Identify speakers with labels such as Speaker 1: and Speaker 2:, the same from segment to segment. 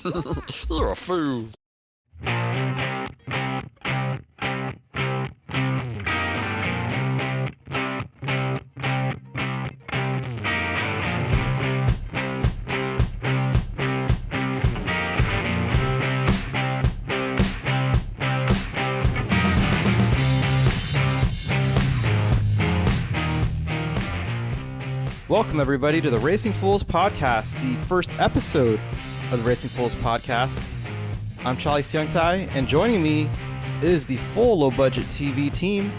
Speaker 1: You're a fool.
Speaker 2: Welcome, everybody, to the Racing Foolz podcast, the first episode of the Racing Foolz podcast. I'm Charlie Seungtai, and joining me is the full low-budget TV team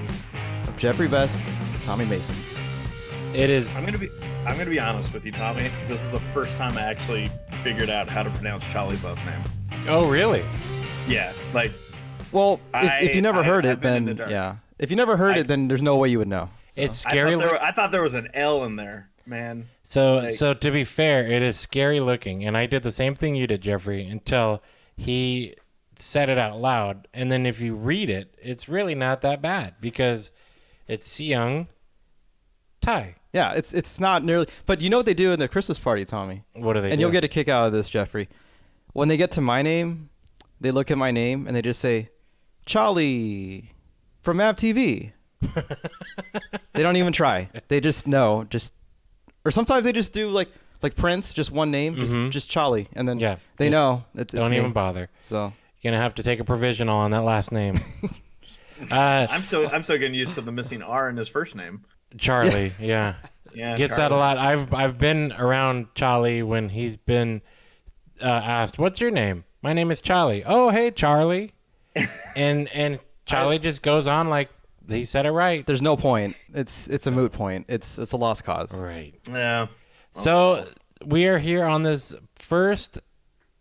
Speaker 2: of Jeffrey Best and Tommy Mason.
Speaker 3: It is.
Speaker 4: I'm gonna be honest with you, Tommy. This is the first time I actually figured out how to pronounce Charlie's last name.
Speaker 3: Oh, really?
Speaker 4: Yeah, like.
Speaker 2: Well, if you never heard it, then
Speaker 4: yeah.
Speaker 2: If you never heard it, then there's no way you would know. So.
Speaker 3: It's scary.
Speaker 4: I thought there was an L in there, man.
Speaker 3: So to be fair, it is scary looking, and I did the same thing you did, Jeffrey, until he said it out loud. And then if you read it, it's really not that bad because it's Seung Tai.
Speaker 2: Yeah, it's not nearly. But you know what they do in the Christmas party, Tommy?
Speaker 3: What do they do?
Speaker 2: And you'll get a kick out of this, Jeffrey. When they get to my name, they look at my name and they just say, Charlie from Mav TV. They don't even try. They just know. Or sometimes they just do like Prince, just one name, just Charlie, and then they know. It's
Speaker 3: don't
Speaker 2: me.
Speaker 3: even bother.
Speaker 2: So
Speaker 3: you're gonna have to take a provisional on that last name.
Speaker 4: I'm still getting used to the missing R in his first name.
Speaker 3: Charlie, yeah. Gets
Speaker 4: Charlie.
Speaker 3: that a lot. I've been around Charlie when he's been asked, "What's your name?" My name is Charlie. Oh, hey, Charlie. and Charlie just goes on like he said it right.
Speaker 2: There's no point. It's a moot point. It's a lost cause.
Speaker 3: Right.
Speaker 4: Yeah.
Speaker 3: So we are here on this first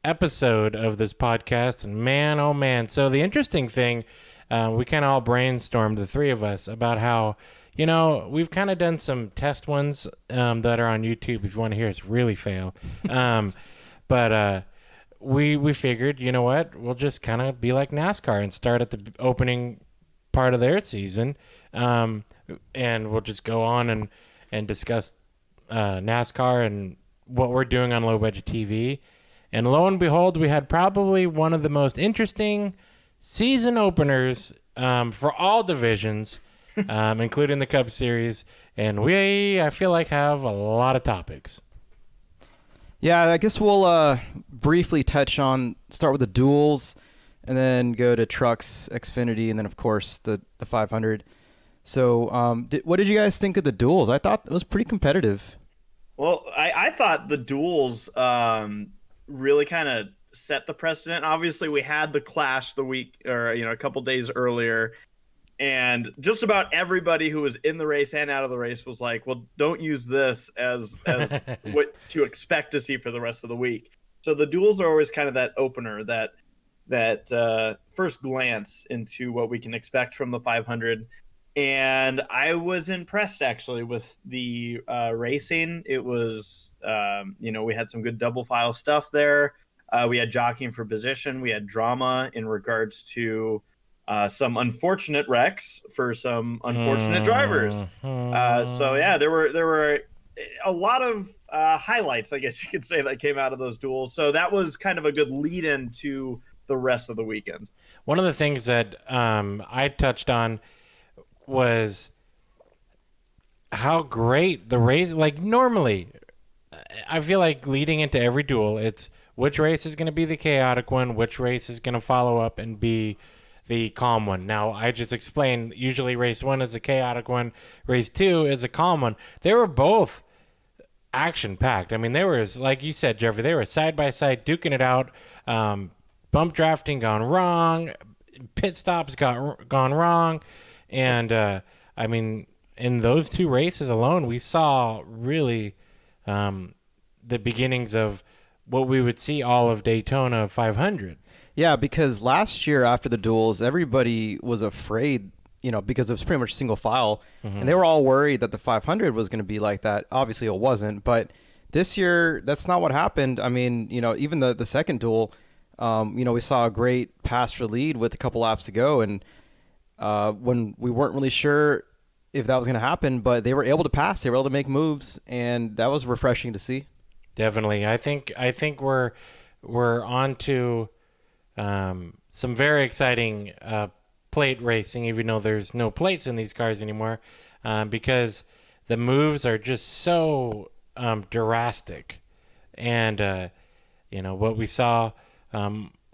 Speaker 3: episode of this podcast, and man, oh man. So the interesting thing, we kind of all brainstormed, the three of us, about how, we've kind of done some test ones that are on YouTube if you want to hear us really fail. But we figured, you know what, we'll just kind of be like NASCAR and start at the opening part of their season, and we'll just go on and discuss NASCAR and what we're doing on low budget TV. And lo and behold, we had probably one of the most interesting season openers for all divisions, including the Cup Series, and I feel like have a lot of topics.
Speaker 2: Yeah, I guess we'll briefly start with the duels, and then go to trucks, Xfinity, and then, of course, the 500. So what did you guys think of the duels? I thought it was pretty competitive.
Speaker 4: Well, I thought the duels really kind of set the precedent. Obviously, we had the clash the week or a couple days earlier, and just about everybody who was in the race and out of the race was like, well, don't use this as what to expect to see for the rest of the week. So the duels are always kind of that opener, that first glance into what we can expect from the 500. And I was impressed, actually, with the racing. It was, we had some good double file stuff there. We had jockeying for position. We had drama in regards to some unfortunate wrecks for some unfortunate drivers. There were a lot of highlights, I guess you could say, that came out of those duels. So that was kind of a good lead-in to the rest of the weekend.
Speaker 3: One of the things that I touched on was how great the race, like normally, I feel like leading into every duel, it's which race is going to be the chaotic one, which race is going to follow up and be the calm one. Now, I just explained, usually race 1 is a chaotic one, race 2 is a calm one. They were both action-packed. I mean, they were, like you said, Jeffrey, they were side-by-side duking it out. Bump drafting gone wrong, pit stops gone wrong, and I mean, in those two races alone, we saw really the beginnings of what we would see all of Daytona 500.
Speaker 2: Yeah, because last year after the duels, everybody was afraid, because it was pretty much single file, and they were all worried that the 500 was going to be like that. Obviously, it wasn't, but this year, that's not what happened. I mean, even the second duel, we saw a great pass for lead with a couple laps to go, and when we weren't really sure if that was going to happen, but they were able to pass, they were able to make moves, and that was refreshing to see.
Speaker 3: Definitely. I think we're on to some very exciting plate racing, even though there's no plates in these cars anymore, because the moves are just so drastic. And, what we saw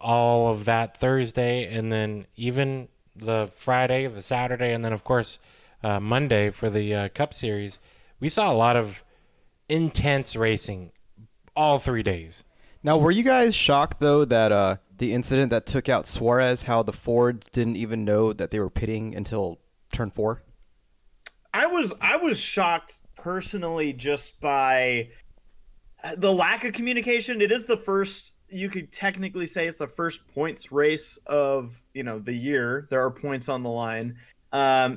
Speaker 3: all of that Thursday, and then even the Friday, the Saturday, and then, of course, Monday for the Cup Series, we saw a lot of intense racing all 3 days.
Speaker 2: Now, were you guys shocked, though, that the incident that took out Suarez, how the Fords didn't even know that they were pitting until turn 4?
Speaker 4: I was shocked personally just by the lack of communication. It is the first, you could technically say it's the first points race of, the year. There are points on the line.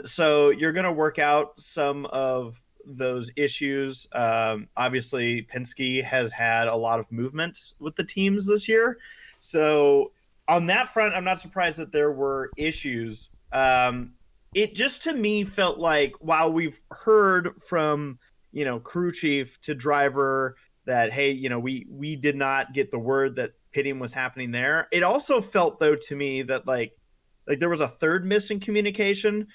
Speaker 4: So you're going to work out some of those issues. Obviously, Penske has had a lot of movement with the teams this year. So on that front, I'm not surprised that there were issues. It just to me felt like while we've heard from, crew chief to driver that, hey, we did not get the word that pitting was happening there. It also felt, though, to me that like there was a third missing communication,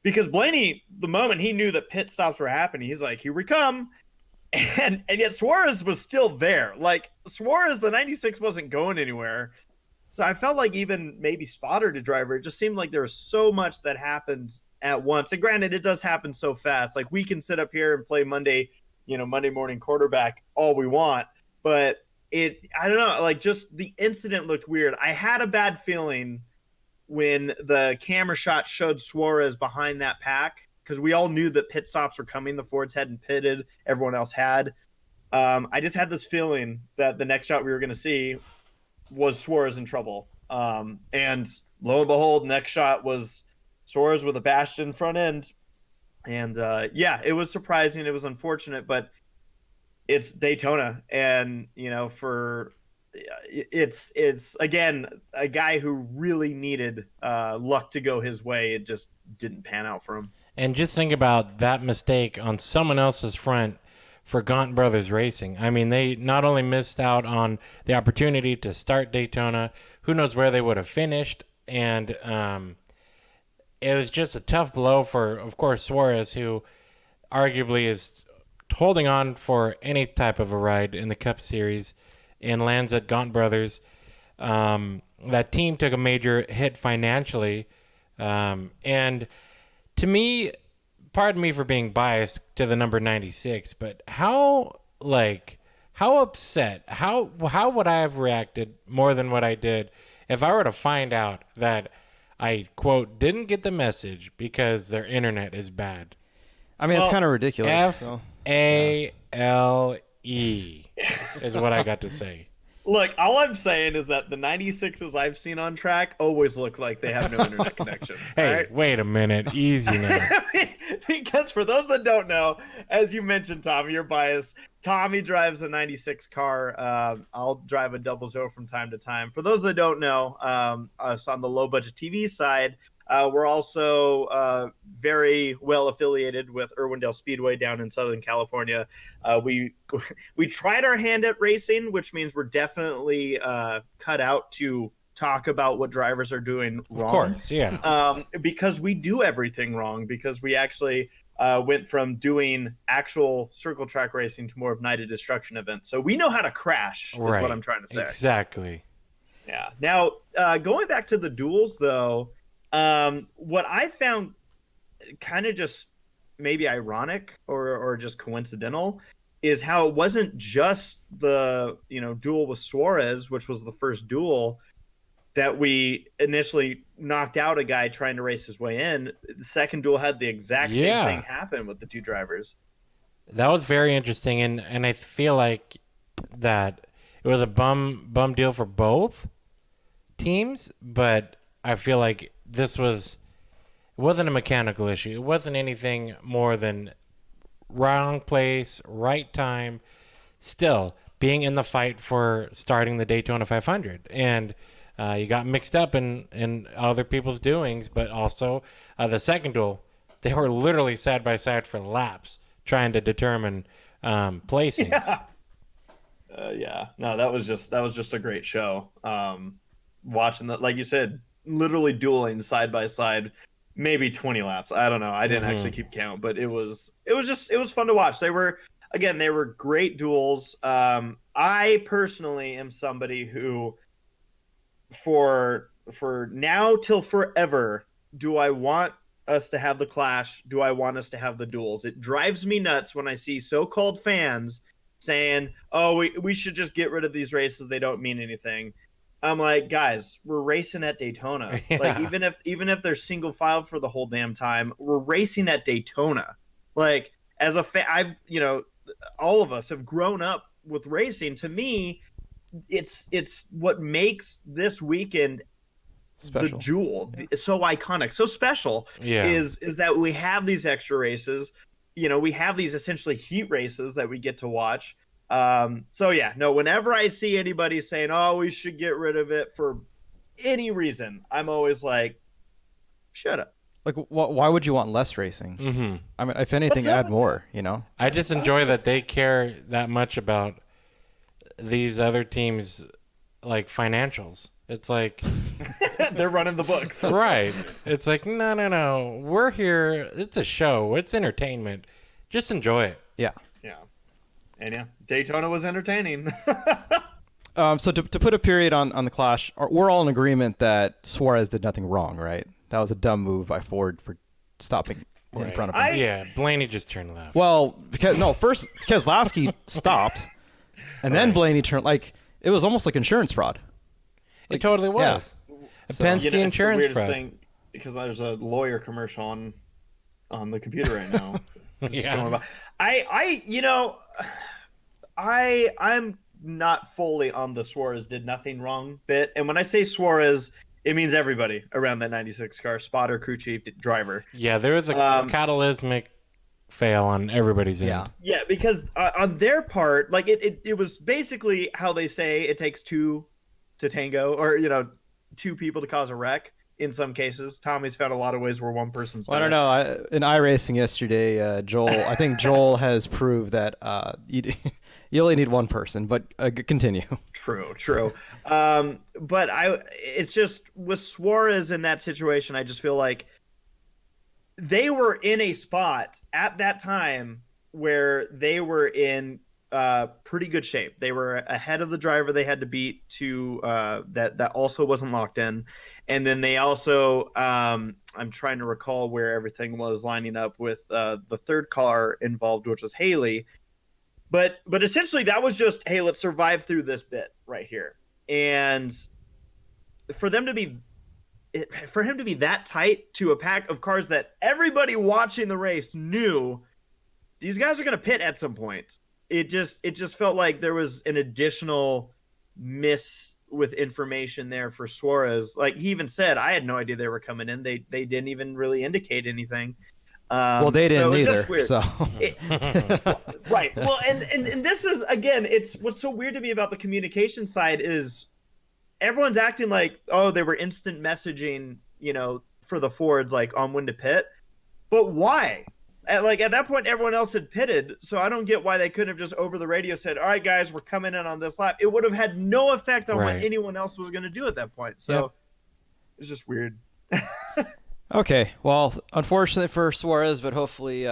Speaker 4: because Blaney, the moment he knew that pit stops were happening, he's like, here we come. And yet Suarez was still there. Like Suarez, the 96 wasn't going anywhere. So I felt like even maybe spotter to driver, it just seemed like there was so much that happened at once. And granted, it does happen so fast. Like we can sit up here and play Monday morning quarterback all we want, but I don't know, like just the incident looked weird. I had a bad feeling when the camera shot showed Suarez behind that pack, because we all knew that pit stops were coming. The Fords hadn't pitted. Everyone else had. I just had this feeling that the next shot we were going to see was Suarez in trouble. And lo and behold, next shot was Suarez with a bashed in front end. And it was surprising. It was unfortunate, but it's Daytona. And, it's again, a guy who really needed luck to go his way. It just didn't pan out for him.
Speaker 3: And just think about that mistake on someone else's front for Gaunt Brothers Racing. I mean, they not only missed out on the opportunity to start Daytona, who knows where they would have finished, and it was just a tough blow for, of course, Suarez, who arguably is holding on for any type of a ride in the Cup Series and lands at Gaunt Brothers. That team took a major hit financially, and to me, pardon me for being biased to the number 96, but how upset, how would I have reacted more than what I did if I were to find out that I, quote, didn't get the message because their internet is bad?
Speaker 2: I mean, it's kind of ridiculous.
Speaker 3: F-A-L-E is what I got to say.
Speaker 4: Look, all I'm saying is that the 96s I've seen on track always look like they have no internet connection.
Speaker 3: Hey,
Speaker 4: right?
Speaker 3: Wait a minute. Easy now.
Speaker 4: Because for those that don't know, as you mentioned, Tommy, you're biased. Tommy drives a 96 car. I'll drive a 00 from time to time. For those that don't know, us on the low-budget TV side, we're also very well affiliated with Irwindale Speedway down in Southern California. We tried our hand at racing, which means we're definitely cut out to talk about what drivers are doing wrong.
Speaker 3: Of course, yeah.
Speaker 4: Because we do everything wrong, because we actually went from doing actual circle track racing to more of Night of Destruction events. So we know how to crash, is what I'm trying to say.
Speaker 3: Exactly.
Speaker 4: Yeah. Now, going back to the duels, though, what I found kind of just maybe ironic or just coincidental is how it wasn't just the duel with Suarez, which was the first duel that we initially knocked out a guy trying to race his way in. The second duel had the exact same thing happen with the two drivers.
Speaker 3: That was very interesting, and I feel like that it was a bum deal for both teams, but I feel like it wasn't a mechanical issue. It wasn't anything more than wrong place, right time, still being in the fight for starting the Daytona 500. And you got mixed up in other people's doings, but also the second duel, they were literally side by side for laps trying to determine placings.
Speaker 4: Yeah, no, that was just a great show. Watching that, like you said, literally dueling side by side, maybe 20 laps. I don't know. I didn't actually keep count, but it was fun to watch. They were great duels. I personally am somebody who, for now till forever, do I want us to have the clash? Do I want us to have the duels? It drives me nuts when I see so-called fans saying, "Oh, we should just get rid of these races. They don't mean anything." I'm like, guys, we're racing at Daytona.
Speaker 3: Yeah.
Speaker 4: Like, even if they're single file for the whole damn time, we're racing at Daytona. Like, as a fan, all of us have grown up with racing. To me, it's what makes this weekend
Speaker 2: Special.
Speaker 4: the jewel, so iconic, so special.
Speaker 3: Yeah.
Speaker 4: Is that we have these extra races. We have these essentially heat races that we get to watch. So yeah, no, whenever I see anybody saying, "Oh, we should get rid of it for any reason," I'm always like, shut up.
Speaker 2: Like, why would you want less racing?
Speaker 3: Mm-hmm.
Speaker 2: I mean, if anything,
Speaker 4: What's up
Speaker 2: add
Speaker 4: with
Speaker 2: more.
Speaker 3: I just enjoy that they care that much about these other teams, like financials. It's like
Speaker 4: They're running the books.
Speaker 3: right. It's like no. We're here. It's a show. It's entertainment. Just enjoy it.
Speaker 2: Yeah.
Speaker 4: Yeah. And yeah, Daytona was entertaining.
Speaker 2: So to put a period on the clash, we're all in agreement that Suarez did nothing wrong, right? That was a dumb move by Ford for stopping in
Speaker 3: Right.
Speaker 2: front of him.
Speaker 3: Yeah, Blaney just turned left.
Speaker 2: Well, first Keselowski stopped, and then Blaney turned. Like, it was almost like insurance fraud.
Speaker 3: It totally was. A
Speaker 2: So-
Speaker 3: Penske
Speaker 4: It's the
Speaker 3: insurance
Speaker 4: weirdest
Speaker 3: fraud.
Speaker 4: thing, because there's a lawyer commercial on the computer right now. It's just
Speaker 3: Yeah.
Speaker 4: going by. I'm not fully on the Suarez did nothing wrong bit, and when I say Suarez, it means everybody around that 96 car, spotter, crew chief, driver.
Speaker 3: Yeah, there was a catalytic fail on everybody's end.
Speaker 2: Yeah.
Speaker 4: Yeah, because on their part, like it was basically how they say it takes two to tango, or two people to cause a wreck. In some cases, Tommy's found a lot of ways where one person's.
Speaker 2: Well, I don't know. In iRacing yesterday, Joel, I think Joel has proved that you only need one person. But continue.
Speaker 4: True. But it's just with Suarez in that situation, I just feel like they were in a spot at that time where they were in pretty good shape. They were ahead of the driver they had to beat to that also wasn't locked in. And then they also, I'm trying to recall where everything was lining up with the third car involved, which was Haley. But essentially that was just, hey, let's survive through this bit right here. And for him to be that tight to a pack of cars that everybody watching the race knew these guys are going to pit at some point. It just felt like there was an additional miss with information there for Suarez. Like he even said, I had no idea they were coming in. They didn't even really indicate anything.
Speaker 2: Well, they didn't either. So
Speaker 4: right. Well, and this is, again, it's what's so weird to me about the communication side is everyone's acting like, oh, they were instant messaging, for the Fords, like on when to pit. But why? At that point, everyone else had pitted, so I don't get why they couldn't have just over the radio said, all right, guys, we're coming in on this lap. It would have had no effect on what anyone else was going to do at that point. So it's just weird.
Speaker 2: okay. Well, unfortunately for Suarez, but hopefully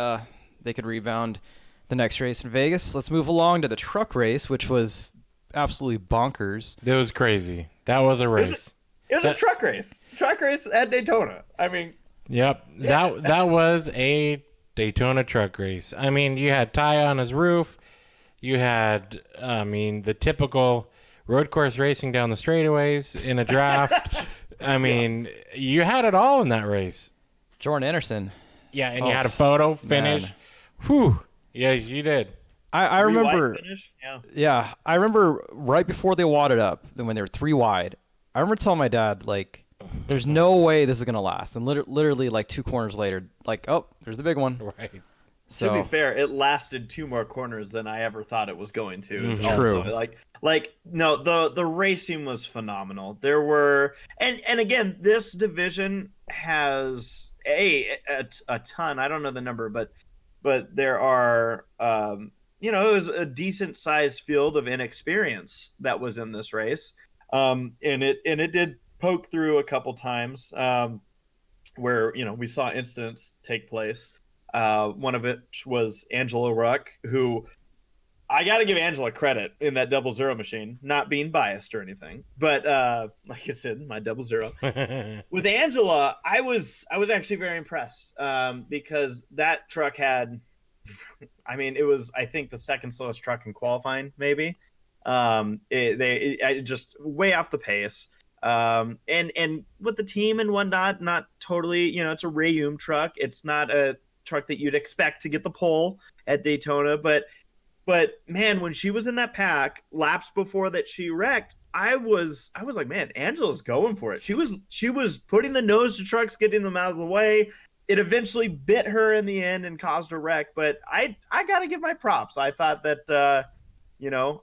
Speaker 2: they could rebound the next race in Vegas. Let's move along to the truck race, which was absolutely bonkers.
Speaker 3: It was crazy. That was a race.
Speaker 4: It was a truck race. Truck race at Daytona. I mean.
Speaker 3: Yep. That was a Daytona truck race. I mean, you had Ty on his roof. You had, the typical road course racing down the straightaways in a draft. I mean, you had it all in that race.
Speaker 2: Jordan Anderson.
Speaker 3: Yeah, and you had a photo finish.
Speaker 2: Man.
Speaker 3: Whew. Yeah, you did.
Speaker 2: I remember.
Speaker 4: Finish?
Speaker 2: Yeah, I remember right before they wadded up, when they were 3 wide. I remember telling my dad, like, there's no way this is gonna last. And literally, like 2 corners later, like, oh, there's the big one.
Speaker 3: Right.
Speaker 2: So,
Speaker 4: to be fair, it lasted 2 more corners than I ever thought it was going to.
Speaker 3: Mhm.
Speaker 4: Also.
Speaker 2: True.
Speaker 4: Like no, the racing was phenomenal. There were, and again, this division has a ton. I don't know the number, but there are it was a decent sized field of inexperience that was in this race. And it did poke through a couple times where, we saw incidents take place. One of it was Angela Ruck, who I got to give Angela credit in that 0-0 machine, not being biased or anything. But like I said, my 0-0. With Angela, I was actually very impressed because that truck had, it was, I think, the second slowest truck in qualifying, maybe. It just way off the pace. And with the team and whatnot, not totally, it's a Rayum truck. It's not a truck that you'd expect to get the pole at Daytona, but man, when she was in that pack laps before that she wrecked, I was like, man, Angela's going for it. She was putting the nose to trucks, getting them out of the way. It eventually bit her in the end and caused a wreck, but I got to give my props. I thought that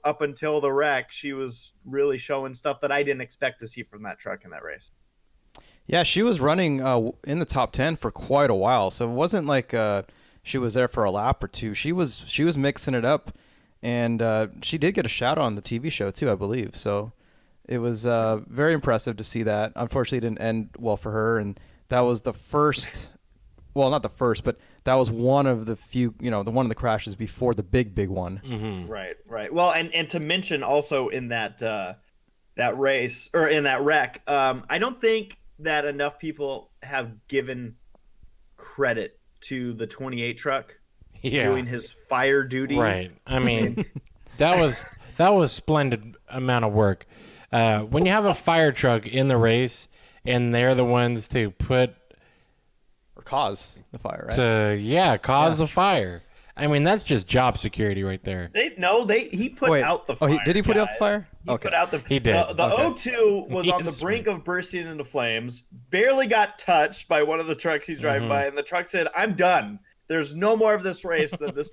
Speaker 4: up until the wreck, she was really showing stuff that I didn't expect to see from that truck in that race.
Speaker 2: Yeah, she was running in the top 10 for quite a while, so it wasn't like she was there for a lap or two. She was mixing it up, and she did get a shout out on the TV show too, I believe. So it was very impressive to see that. Unfortunately, it didn't end well for her, and that was the first. Well, not the first, but that was one of the few, one of the crashes before the big one.
Speaker 3: Mm-hmm.
Speaker 4: Right. Well, and to mention also in that race or in that wreck, I don't think that enough people have given credit to the 28 truck doing his fire duty.
Speaker 3: Right. I mean, that was splendid amount of work. When you have a fire truck in the race and they're the ones to put
Speaker 2: cause the fire, right?
Speaker 3: Cause the fire. I mean, that's just job security right there.
Speaker 4: He put out the fire.
Speaker 2: Did he put
Speaker 4: guys.
Speaker 2: out the fire?
Speaker 4: He put out the.
Speaker 3: He did.
Speaker 4: The O2 was on the brink of bursting into flames. Barely got touched by one of the trucks he's driving by, and the truck said, "I'm done. There's no more of this race than this."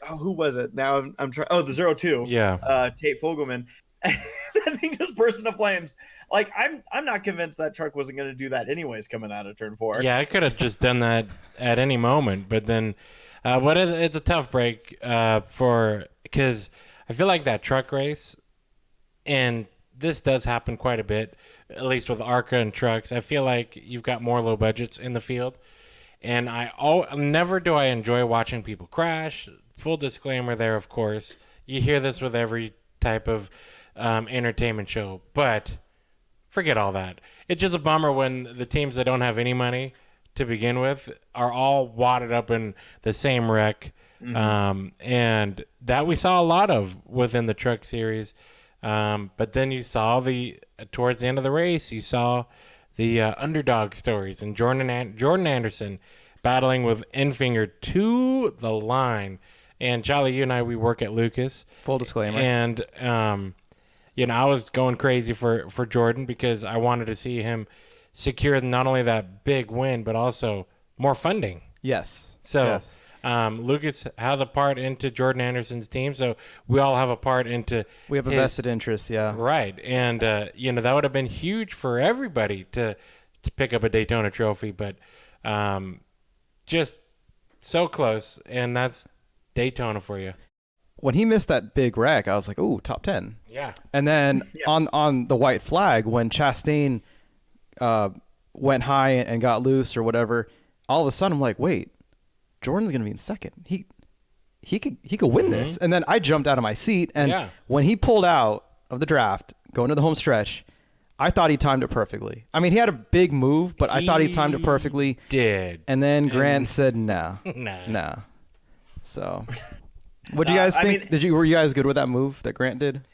Speaker 4: Who was it? Now I'm trying. Oh, the 02.
Speaker 3: Yeah.
Speaker 4: Tate Fogelman. That thing just burst into flames. Like I'm not convinced that truck wasn't going to do that anyways coming out of turn 4.
Speaker 3: Yeah, I could have just done that at any moment, but then, it's a tough break because I feel like that truck race, and this does happen quite a bit, at least with ARCA and trucks. I feel like you've got more low budgets in the field, and never do I enjoy watching people crash. Full disclaimer there, of course. You hear this with every type of entertainment show, but forget all that. It's just a bummer when the teams that don't have any money to begin with are all wadded up in the same wreck. And that we saw a lot of within the truck series. But then you saw towards the end of the race, you saw the underdog stories and Jordan Anderson battling with Enfinger to the line. And Charlie, you and I, we work at Lucas.
Speaker 2: Full disclaimer.
Speaker 3: And I was going crazy for Jordan because I wanted to see him secure not only that big win, but also more funding.
Speaker 2: Yes.
Speaker 3: So
Speaker 2: yes.
Speaker 3: Lucas has a part into Jordan Anderson's team, so we all have a part into
Speaker 2: We have a vested interest, yeah.
Speaker 3: Right. And, that would have been huge for everybody to pick up a Daytona trophy, but just so close, and that's Daytona for you.
Speaker 2: When he missed that big wreck, I was like, ooh, top 10.
Speaker 3: Yeah.
Speaker 2: And then on the white flag, when Chastain went high and got loose or whatever, all of a sudden I'm like, wait, Jordan's gonna be in second. He could win this. And then I jumped out of my seat, and when he pulled out of the draft, going to the home stretch, I thought he timed it perfectly. I mean, he had a big move, but I thought he timed it perfectly.
Speaker 3: Did.
Speaker 2: And then Grant said no.
Speaker 3: Nah.
Speaker 2: So what do you guys think? Were you guys good with that move that Grant did?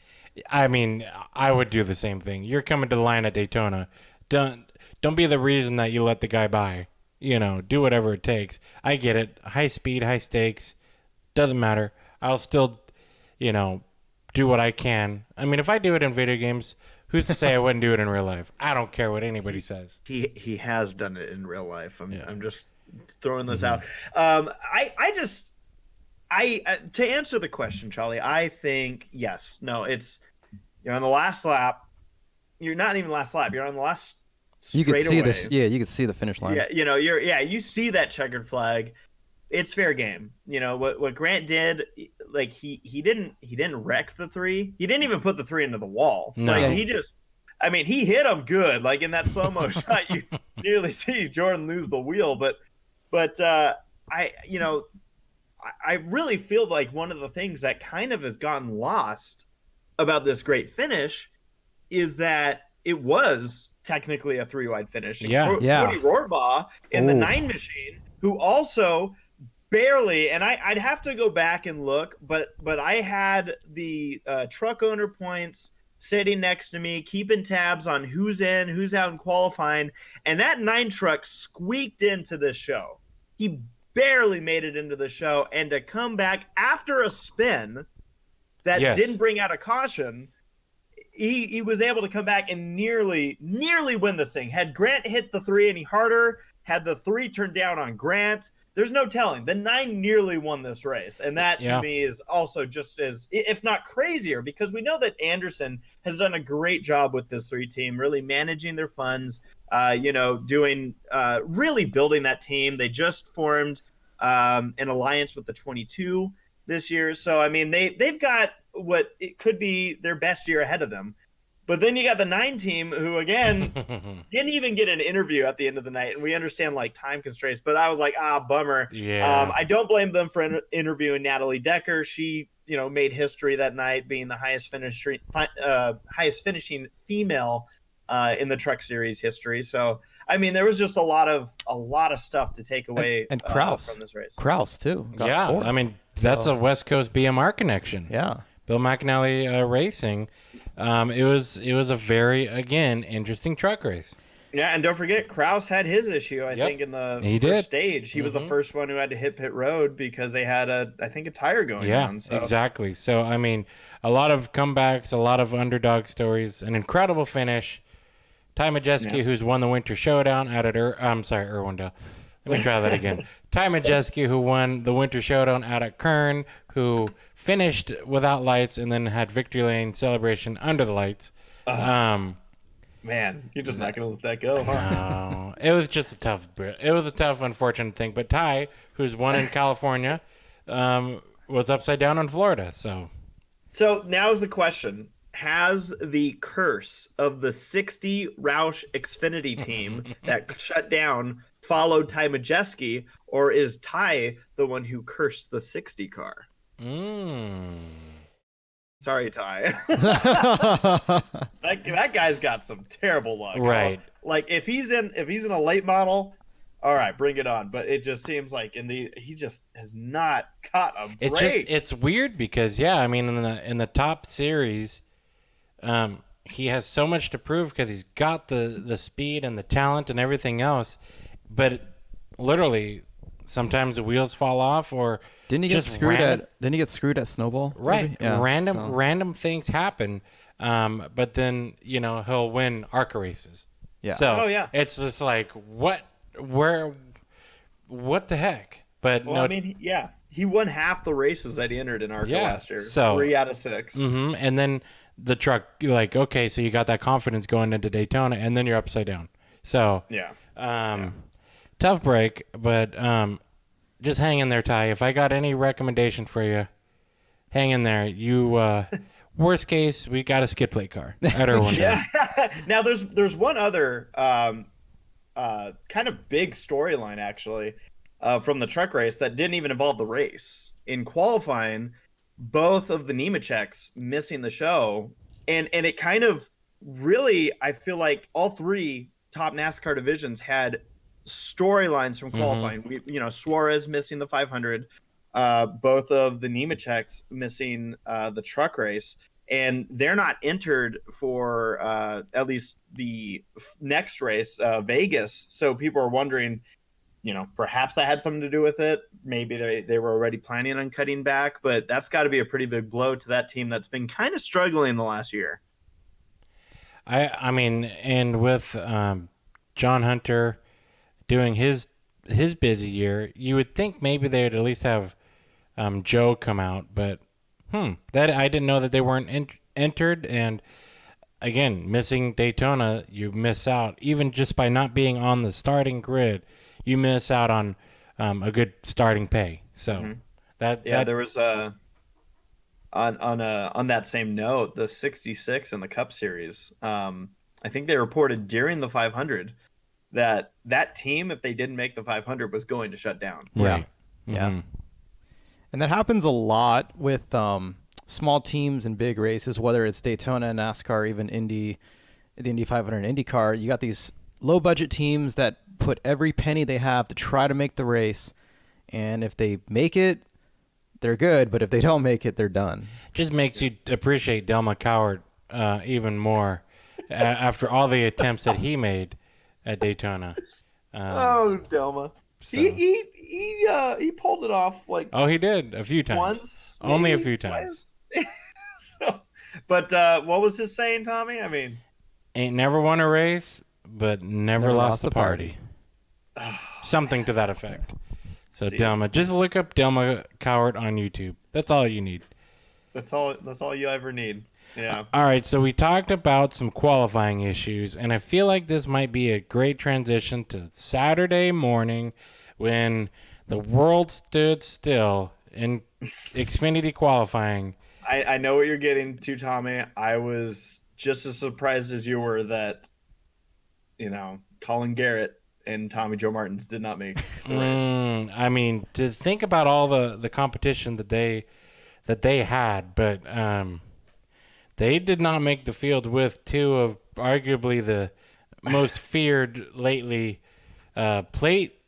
Speaker 3: I mean, I would do the same thing. You're coming to the line at Daytona. Don't be the reason that you let the guy by. Do whatever it takes. I get it. High speed, high stakes. Doesn't matter. I'll still, do what I can. I mean, if I do it in video games, who's to say I wouldn't do it in real life? I don't care what anybody says.
Speaker 4: He has done it in real life. I'm just throwing this out. To answer the question, Charlie, I think yes. No, you're on the last lap. You're not even last lap. You're on the last.
Speaker 2: You could see this. Yeah, you could see the finish line.
Speaker 4: Yeah, you see that checkered flag. it's fair game. You know what Grant did, like he didn't wreck the 3. He didn't even put the 3 into the wall.
Speaker 3: No.
Speaker 4: Like he just, I mean, he hit him good. Like in that slow mo shot, you nearly see Jordan lose the wheel. But I really feel like one of the things that kind of has gotten lost about this great finish is that it was technically a 3-wide finish. And Cody Rohrbaugh in the 9 machine, who also barely, and I'd have to go back and look, but I had the truck owner points sitting next to me, keeping tabs on who's in, who's out in qualifying, and that 9 truck squeaked into this show. He barely made it into the show, and to come back after a spin that didn't bring out a caution, he was able to come back and nearly win this thing. Had Grant hit the 3 any harder, had the 3 turned down on Grant, there's no telling. The 9 nearly won this race, and that to me is also just as, if not crazier, because we know that Anderson has done a great job with this 3 team, really managing their funds, doing really building that team. They just formed an alliance with the 22 this year, so I mean they've got what it could be their best year ahead of them. But then you got the 9 team, who again didn't even get an interview at the end of the night, and we understand like time constraints. But I was like, bummer.
Speaker 3: Yeah.
Speaker 4: I don't blame them for interviewing Natalie Decker. She, made history that night, being the highest finishing female in the Truck Series history. So I mean, there was just a lot of stuff to take away
Speaker 2: and Kraus
Speaker 4: from this race.
Speaker 2: Kraus too. Got 4.
Speaker 3: I mean that's a West Coast BMR connection.
Speaker 2: Yeah.
Speaker 3: Bill McAnally Racing. It was a very, again, interesting truck race.
Speaker 4: Yeah, and don't forget, Kraus had his issue, I think, in the first stage. He was the first one who had to hit pit road because they had a tire going down. So.
Speaker 3: Exactly. So, I mean, a lot of comebacks, a lot of underdog stories, an incredible finish. Ty Majeski, who's won the Winter Showdown out at Irwindale. Let me try that again. Ty Majeski, who won the Winter Showdown out at Kern, who finished without lights and then had victory lane celebration under the lights.
Speaker 4: Man, you're just not going to let that go, huh?
Speaker 3: No, it was just a tough, unfortunate thing. But Ty, who's won in California, was upside down in Florida. So
Speaker 4: now's the question. Has the curse of the 60 Roush Xfinity team that shut down followed Ty Majeski, or is Ty the one who cursed the 60 car? Sorry, Ty. that guy's got some terrible luck.
Speaker 3: Right.
Speaker 4: Like if he's in a late model, all right, bring it on. But it just seems like he just has not caught a break.
Speaker 3: It's weird because I mean in the top series, he has so much to prove because he's got the speed and the talent and everything else, but literally sometimes the wheels fall off or
Speaker 2: didn't he get screwed at Snowball?
Speaker 3: Right.
Speaker 2: Yeah,
Speaker 3: random things happen. But then, he'll win ARCA races.
Speaker 2: Yeah.
Speaker 3: So it's just like what the heck? But
Speaker 4: I mean, he won half the races that he entered in ARCA last year.
Speaker 3: So
Speaker 4: 3 out of 6.
Speaker 3: Mm-hmm. And then the truck, you're like, okay, so you got that confidence going into Daytona, and then you're upside down. So tough break, but just hang in there, Ty. If I got any recommendation for you, hang in there. You worst case, we got a skid plate car at our window.
Speaker 4: Now there's one other kind of big storyline actually from the truck race that didn't even involve the race. In qualifying, both of the Nemecheks missing the show, and it kind of really, I feel like all 3 top NASCAR divisions had storylines from qualifying. Suarez missing the 500, both of the Nemecheks missing the truck race, and they're not entered for at least the next race, Vegas. So people are wondering, perhaps that had something to do with it. Maybe they were already planning on cutting back, but that's got to be a pretty big blow to that team that's been kind of struggling the last year.
Speaker 3: I mean, and with John Hunter doing his busy year, you would think maybe they'd at least have Joe come out, but that I didn't know that they weren't entered. And again, missing Daytona, you miss out even just by not being on the starting grid. You miss out on a good starting pay. So that
Speaker 4: there was on that same note, the 66 in the Cup Series. I think they reported during the 500 that team, if they didn't make the 500, was going to shut down.
Speaker 3: Right.
Speaker 2: Yeah. And that happens a lot with small teams and big races, whether it's Daytona, NASCAR, even the Indy 500 and IndyCar. You got these low budget teams that put every penny they have to try to make the race. And if they make it, they're good. But if they don't make it, they're done.
Speaker 3: Just makes you appreciate Del McCowart even more after all the attempts that he made at Daytona.
Speaker 4: Delma.
Speaker 3: So.
Speaker 4: He pulled it off like.
Speaker 3: Oh, he did a few times.
Speaker 4: Once,
Speaker 3: only a
Speaker 4: maybe,
Speaker 3: few times.
Speaker 4: But what was his saying, Tommy? I mean,
Speaker 3: ain't never won a race, but never lost the party. Something to that effect. So Delma, just look up Delma Cowart on YouTube. That's all you need.
Speaker 4: That's all you ever need. Yeah.
Speaker 3: All right, so we talked about some qualifying issues, and I feel like this might be a great transition to Saturday morning when the world stood still in Xfinity qualifying.
Speaker 4: I know what you're getting to, Tommy. I was just as surprised as you were that, Colin Garrett and Tommy Joe Martins did not make the race.
Speaker 3: I mean, to think about all the competition that they had, but they did not make the field with two of arguably the most feared lately plate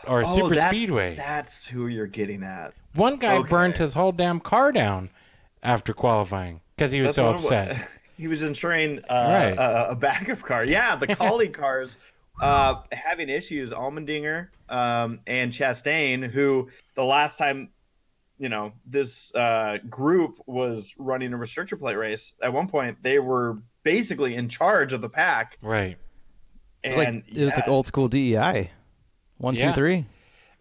Speaker 3: or super speedway.
Speaker 4: That's who you're getting at.
Speaker 3: One guy burned his whole damn car down after qualifying because he was so upset.
Speaker 4: He was ensuring a backup car. Yeah, the colleague cars having issues. Allmendinger and Chastain, who the last time this group was running a restrictor plate race, at one point they were basically in charge of the pack.
Speaker 3: Right.
Speaker 2: It was like old school DEI. 1, 2, 3.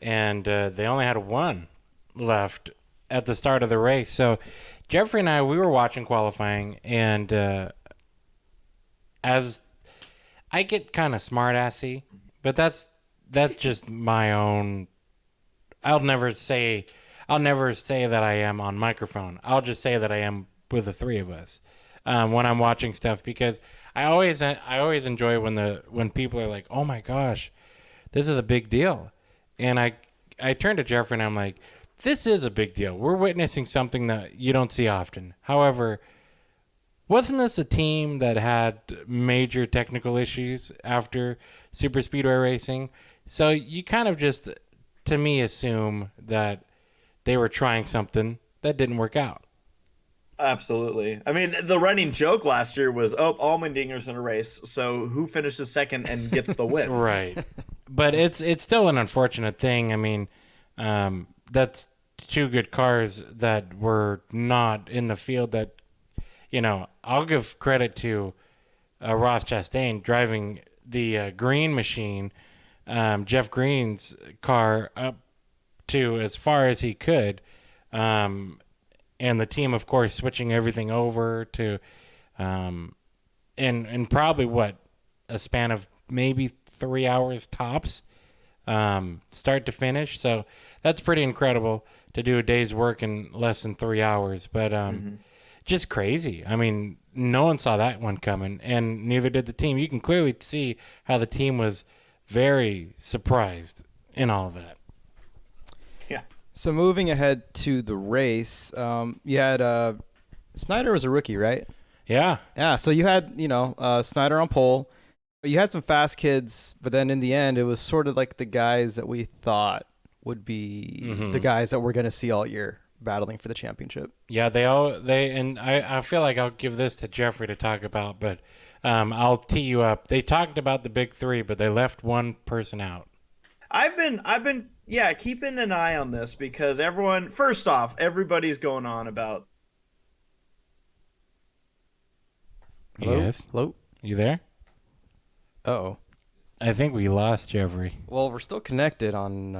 Speaker 3: And they only had one left at the start of the race. So Jeffrey and I, we were watching qualifying, and as I get kind of smart-assy, but that's just my own. I'll never say that I am on microphone. I'll just say that I am with the three of us when I'm watching stuff, because I always enjoy when people are like, "Oh my gosh, this is a big deal," and I turn to Jeffrey and I'm like, "This is a big deal. We're witnessing something that you don't see often." However, wasn't this a team that had major technical issues after super speedway racing? So you kind of just, to me, assume that they were trying something that didn't work out.
Speaker 4: Absolutely. I mean, the running joke last year was, Allmendinger's in a race, so who finishes second and gets the win?
Speaker 3: Right. But it's still an unfortunate thing. I mean, that's two good cars that were not in the field that, I'll give credit to Ross Chastain driving the green machine, Jeff Green's car, up to as far as he could. And the team, of course, switching everything over to, in probably a span of maybe 3 hours tops, start to finish. So that's pretty incredible to do a day's work in less than 3 hours. But just crazy. I mean, no one saw that one coming, and neither did the team. You can clearly see how the team was very surprised in all of that.
Speaker 4: Yeah.
Speaker 2: So moving ahead to the race, you had Snyder was a rookie, right?
Speaker 3: Yeah.
Speaker 2: Yeah. So you had Snyder on pole, but you had some fast kids. But then in the end, it was sort of like the guys that we thought would be the guys that we're going to see all year battling for the championship.
Speaker 3: Yeah, I feel like I'll give this to Jeffrey to talk about, but I'll tee you up. They talked about the big three, but they left one person out.
Speaker 4: I've been keeping an eye on this because first off, everybody's going on about.
Speaker 2: Hello?
Speaker 3: Yes.
Speaker 2: Hello?
Speaker 3: You there?
Speaker 2: Uh-oh.
Speaker 3: I think we lost Jeffrey.
Speaker 2: Well, we're still connected on...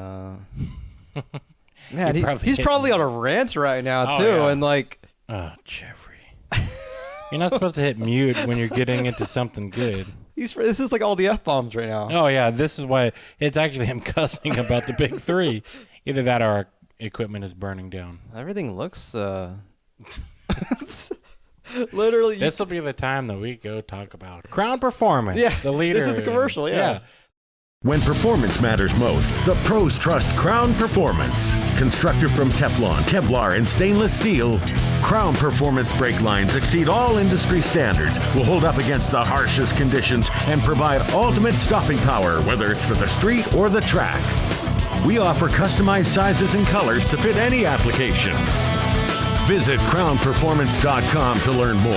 Speaker 2: Man, he's
Speaker 3: hitting
Speaker 2: probably on a rant right now, too.
Speaker 3: Yeah.
Speaker 2: And
Speaker 3: Oh, Jeffrey. You're not supposed to hit mute when you're getting into something good.
Speaker 2: This is like all the F-bombs right now.
Speaker 3: Oh, yeah. This is why it's actually him cussing about the big three. Either that or our equipment is burning down.
Speaker 2: Everything looks... Literally.
Speaker 3: This will be the time that we go talk about Crown Performance.
Speaker 2: Yeah,
Speaker 3: the leader.
Speaker 2: this is the commercial, yeah.
Speaker 5: When performance matters most, the pros trust Crown Performance. Constructed from Teflon, Kevlar, and stainless steel, Crown Performance brake lines exceed all industry standards, will hold up against the harshest conditions, and provide ultimate stopping power, whether it's for the street or the track. We offer customized sizes and colors to fit any application. Visit crownperformance.com to learn more.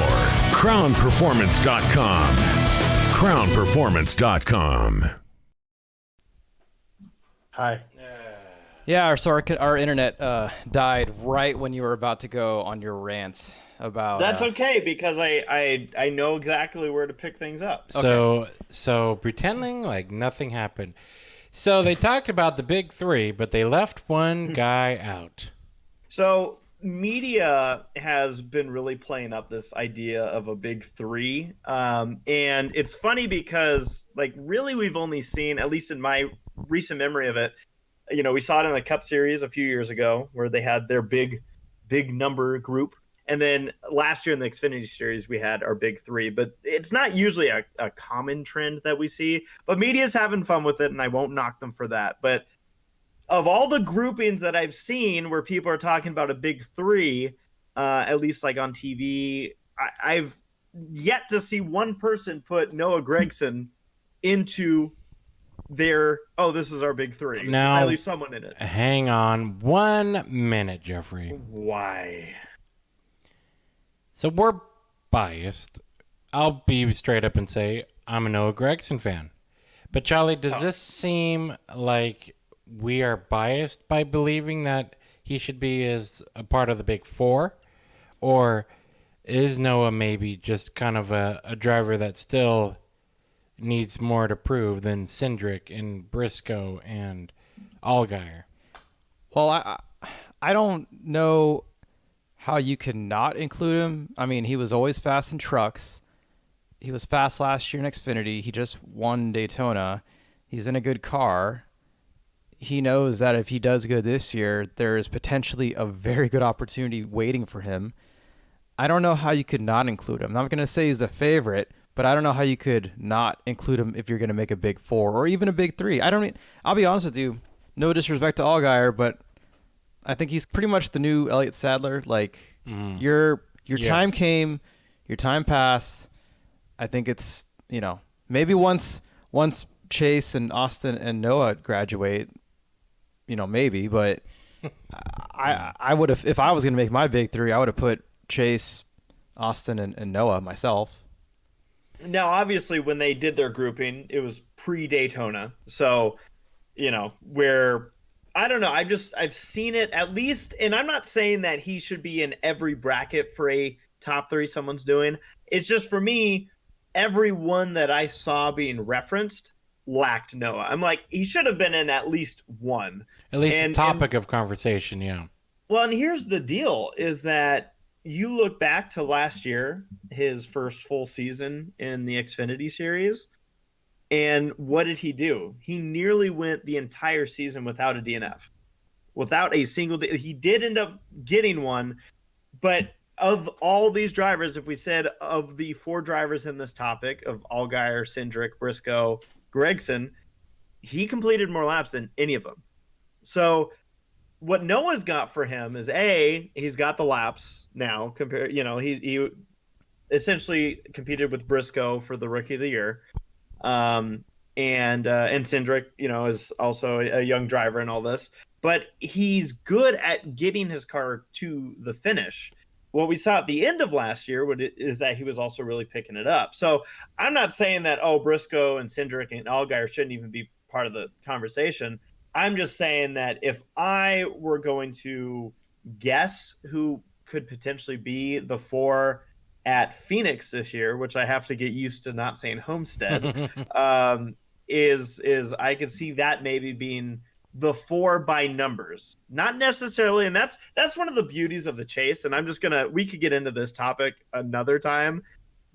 Speaker 5: crownperformance.com. crownperformance.com.
Speaker 4: Hi.
Speaker 2: Yeah, our internet died right when you were about to go on your rant about...
Speaker 4: That's okay, because I know exactly where to pick things up.
Speaker 3: So pretending like nothing happened. So they talked about the big three, but they left one guy out.
Speaker 4: So media has been really playing up this idea of a big three. And it's funny because, like, really we've only seen, at least in my recent memory of it, you know, we saw it in the Cup Series a few years ago where they had their big number group. And then last year in the Xfinity Series, we had our big three. But it's not usually a common trend that we see. But media's having fun with it, and I won't knock them for that. But of all the groupings that I've seen where people are talking about a big three, at least like on TV, I've yet to see one person put Noah Gragson into their, this is our big three.
Speaker 3: Now,
Speaker 4: at least someone in it.
Speaker 3: Hang on 1 minute, Jeffrey.
Speaker 4: Why?
Speaker 3: So we're biased. I'll be straight up and say I'm a Noah Gragson fan. But Charlie, does this seem like we are biased by believing that he should be as a part of the big four? Or is Noah maybe just kind of a driver that still needs more to prove than Cindric and Briscoe and Allgaier?
Speaker 2: Well, I don't know how you could not include him. I mean, he was always fast in trucks. He was fast last year in Xfinity. He just won Daytona. He's in a good car. He knows that if he does good this year, there is potentially a very good opportunity waiting for him. I don't know how you could not include him. I'm not going to say he's the favorite, but I don't know how you could not include him if you're going to make a big four or even a big three. I'll be honest with you. No disrespect to Allgaier, but I think he's pretty much the new Elliott Sadler. Like, your time came, your time passed. I think it's, maybe once Chase and Austin and Noah graduate, maybe, but I would have, if I was going to make my big three, I would have put Chase, Austin, and Noah myself.
Speaker 4: Now, obviously, when they did their grouping, it was pre-Daytona. So, where, I don't know, I've seen it at least, and I'm not saying that he should be in every bracket for a top three someone's doing. It's just, for me, every one that I saw being referenced lacked Noah. I'm like, he should have been in at least one.
Speaker 3: At least a topic of conversation, yeah.
Speaker 4: Well, and here's the deal, is that you look back to last year, his first full season in the Xfinity Series, and what did he do? He nearly went the entire season without a DNF, without a single. He did end up getting one, but of all these drivers, if we said of the four drivers in this topic of Allgaier, Cindric, Briscoe, Gragson, he completed more laps than any of them. So what Noah's got for him is he's got the laps now. He essentially competed with Briscoe for the Rookie of the Year, and Cindric, is also a young driver and all this. But he's good at getting his car to the finish. What we saw at the end of last year is that he was also really picking it up. So I'm not saying that Briscoe and Cindric and Allgaier shouldn't even be part of the conversation. I'm just saying that if I were going to guess who could potentially be the four at Phoenix this year, which I have to get used to not saying Homestead, is I could see that maybe being the four by numbers, not necessarily. And that's one of the beauties of the chase. And we could get into this topic another time.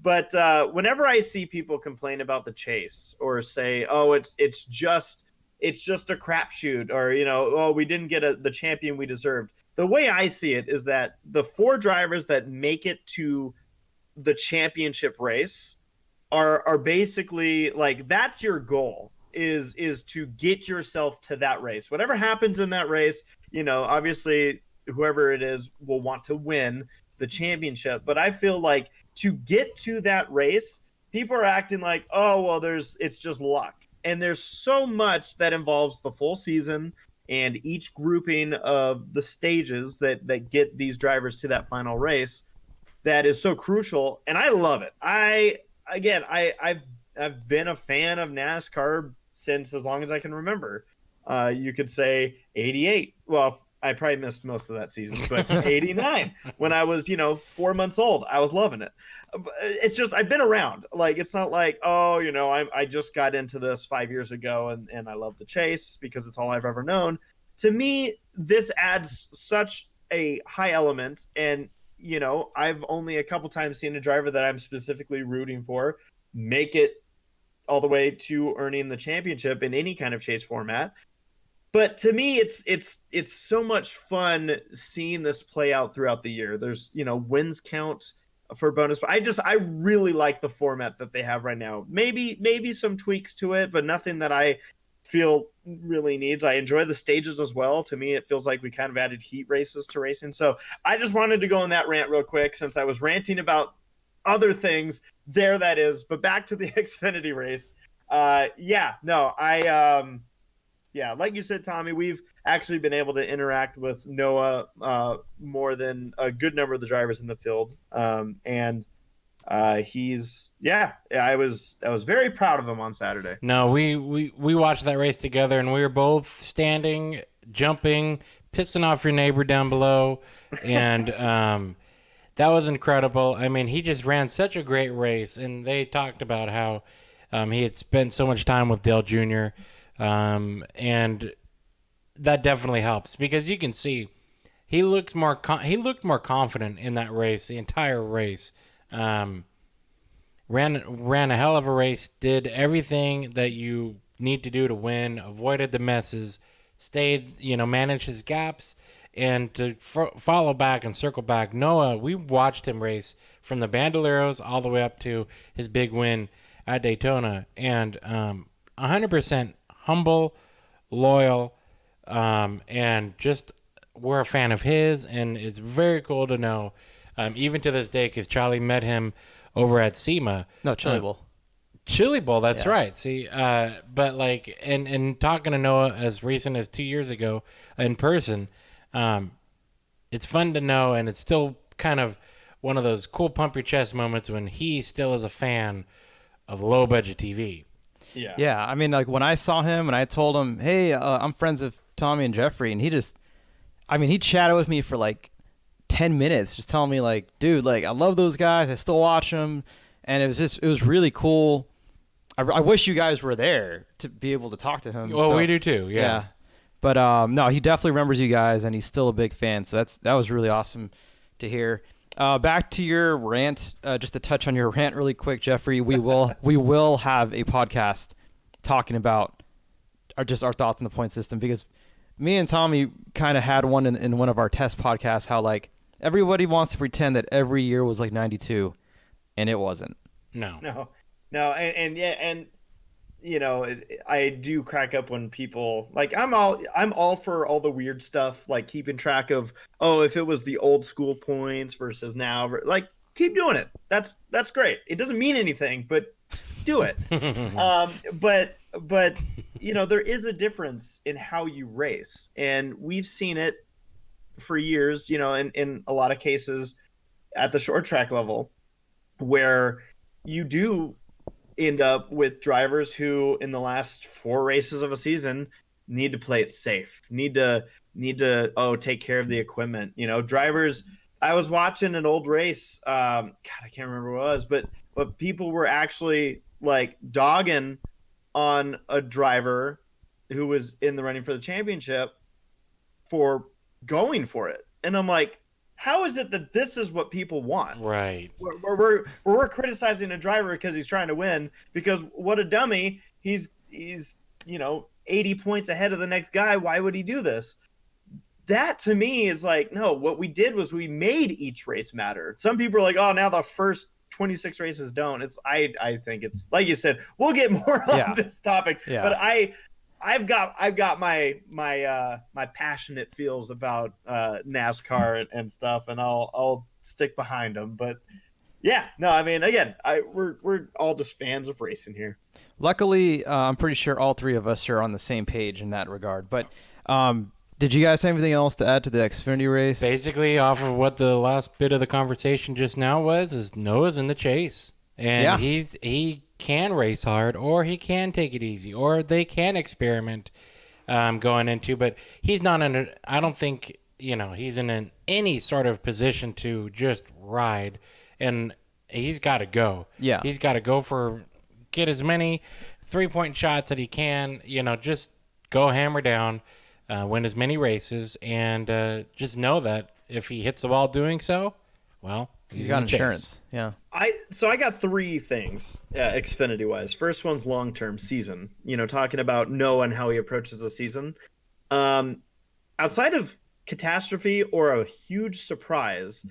Speaker 4: But whenever I see people complain about the chase or say, "Oh, it's just a crapshoot," or "Oh, we didn't get the champion we deserved," the way I see it is that the 4 drivers that make it to the championship race are basically like, that's your goal, is to get yourself to that race. Whatever happens in that race, obviously whoever it is will want to win the championship. But I feel like to get to that race, people are acting like, oh, well, it's just luck. And there's so much that involves the full season and each grouping of the stages that get these drivers to that final race that is so crucial. And I love it. I've been a fan of NASCAR since as long as I can remember. You could say 88. Well, I probably missed most of that season, but 89 when I was, 4 months old. I was loving it. It's just, I've been around. Like, it's not like, oh, I just got into this 5 years ago and I love the chase because it's all I've ever known. To me, this adds such a high element. And, I've only a couple times seen a driver that I'm specifically rooting for make it all the way to earning the championship in any kind of chase format. But to me, it's so much fun seeing this play out throughout the year. There's, wins count for bonus. But I really like the format that they have right now. Maybe some tweaks to it, but nothing that I feel really needs. I enjoy the stages as well. To me, it feels like we kind of added heat races to racing. So I just wanted to go on that rant real quick since I was ranting about other things. There that is. But back to the Xfinity race. Like you said, Tommy, we've actually been able to interact with Noah more than a good number of the drivers in the field. I was very proud of him on Saturday.
Speaker 3: No, we watched that race together, and we were both standing, jumping, pissing off your neighbor down below, and that was incredible. I mean, he just ran such a great race, and they talked about how he had spent so much time with Dale Jr., and that definitely helps because you can see he looked more confident in that race, the entire race. Ran a hell of a race, did everything that you need to do to win, avoided the messes, stayed, managed his gaps, and to follow back and circle back. Noah, we watched him race from the Bandoleros all the way up to his big win at Daytona, and 100% humble, loyal, and just we're a fan of his, and it's very cool to know, even to this day, because Charlie met him over at SEMA.
Speaker 2: No, Chili Bowl.
Speaker 3: Chili Bowl, that's right. See, but like, and talking to Noah as recent as 2 years ago in person, it's fun to know, and it's still kind of one of those cool pump your chest moments when he still is a fan of low budget TV.
Speaker 2: Yeah. I mean, like when I saw him and I told him, hey, I'm friends with Tommy and Jeffrey, and he chatted with me for like 10 minutes, just telling me like, dude, like I love those guys. I still watch them. And it was really cool. I wish you guys were there to be able to talk to him.
Speaker 3: Well, we do too. Yeah.
Speaker 2: But no, he definitely remembers you guys, and he's still a big fan. So that was really awesome to hear. Back to your rant, just to touch on your rant really quick, Jeffrey. We will have a podcast talking about our thoughts on the point system, because me and Tommy kind of had one in one of our test podcasts, how like everybody wants to pretend that every year was like 92, and it wasn't.
Speaker 4: No, and I do crack up when people like, I'm all for all the weird stuff, like keeping track of, if it was the old school points versus now, like keep doing it. That's great. It doesn't mean anything, but do it. But there is a difference in how you race, and we've seen it for years, in a lot of cases at the short track level, where you do end up with drivers who in the last 4 races of a season need to play it safe, need to take care of the equipment. Drivers, I was watching an old race, I can't remember what it was, but people were actually like dogging on a driver who was in the running for the championship for going for it. And I'm like, how is it that this is what people want?
Speaker 3: Right.
Speaker 4: We're criticizing a driver because he's trying to win, because what a dummy. He's 80 points ahead of the next guy. Why would he do this? That to me is like, no, what we did was we made each race matter. Some people are like, oh, now the first 26 races don't. I think it's like you said, we'll get more on this topic. Yeah. But I've got my passionate feels about NASCAR and stuff, and I'll stick behind them. But yeah, no, I mean, again, we're all just fans of racing here.
Speaker 2: Luckily, I'm pretty sure all three of us are on the same page in that regard. But did you guys have anything else to add to the Xfinity race?
Speaker 3: Basically, off of what the last bit of the conversation just now was, is Noah's in the chase, and he can race hard, or he can take it easy, or they can experiment going into. But he's not in. I don't think he's in any sort of position to just ride, and he's got to go. Yeah, he's got to go get as many 3-point shots that he can. Just go hammer down. Win as many races, and just know that if he hits the ball doing so, well, he's got insurance. Yeah.
Speaker 4: I got three things, Xfinity wise. First one's long-term season. Talking about Noah and how he approaches the season. Outside of catastrophe or a huge surprise,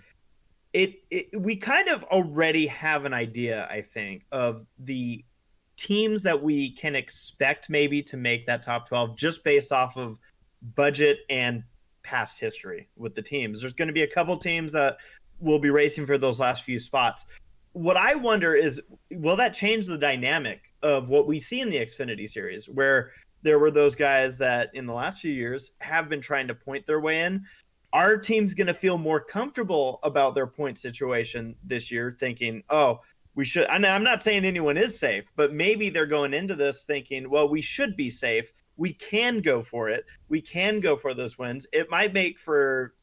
Speaker 4: we kind of already have an idea, I think, of the teams that we can expect maybe to make that top 12 just based off of budget and past history with the teams. There's going to be a couple teams that will be racing for those last few spots. What I wonder is, will that change the dynamic of what we see in the Xfinity series, where there were those guys that in the last few years have been trying to point their way in? Our team's going to feel more comfortable about their point situation this year, thinking, oh, we should. I'm not saying anyone is safe, but maybe they're going into this thinking, well, we should be safe. We can go for it. We can go for those wins. It might make for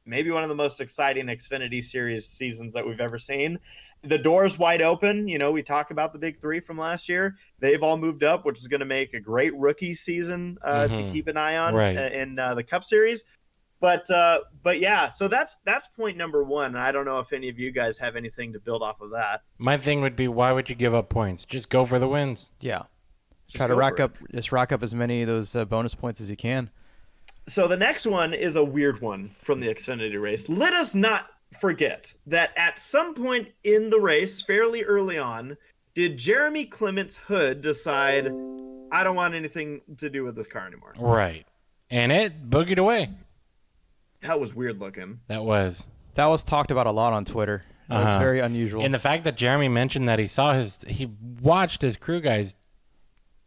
Speaker 4: maybe one of the most exciting Xfinity Series seasons that we've ever seen. The door's wide open. We talk about the big three from last year. They've all moved up, which is going to make a great rookie season to keep an eye on in the Cup Series. But yeah, so that's point number one. I don't know if any of you guys have anything to build off of that.
Speaker 3: My thing would be, why would you give up points? Just go for the wins.
Speaker 2: Yeah. Try to rack up as many of those bonus points as you can.
Speaker 4: So the next one is a weird one from the Xfinity race. Let us not forget that at some point in the race, fairly early on, did Jeremy Clement's hood decide, I don't want anything to do with this car anymore?
Speaker 3: Right. And it boogied away.
Speaker 4: That was weird looking.
Speaker 3: That was
Speaker 2: talked about a lot on Twitter. It was very unusual.
Speaker 3: And the fact that Jeremy mentioned that he watched his crew guys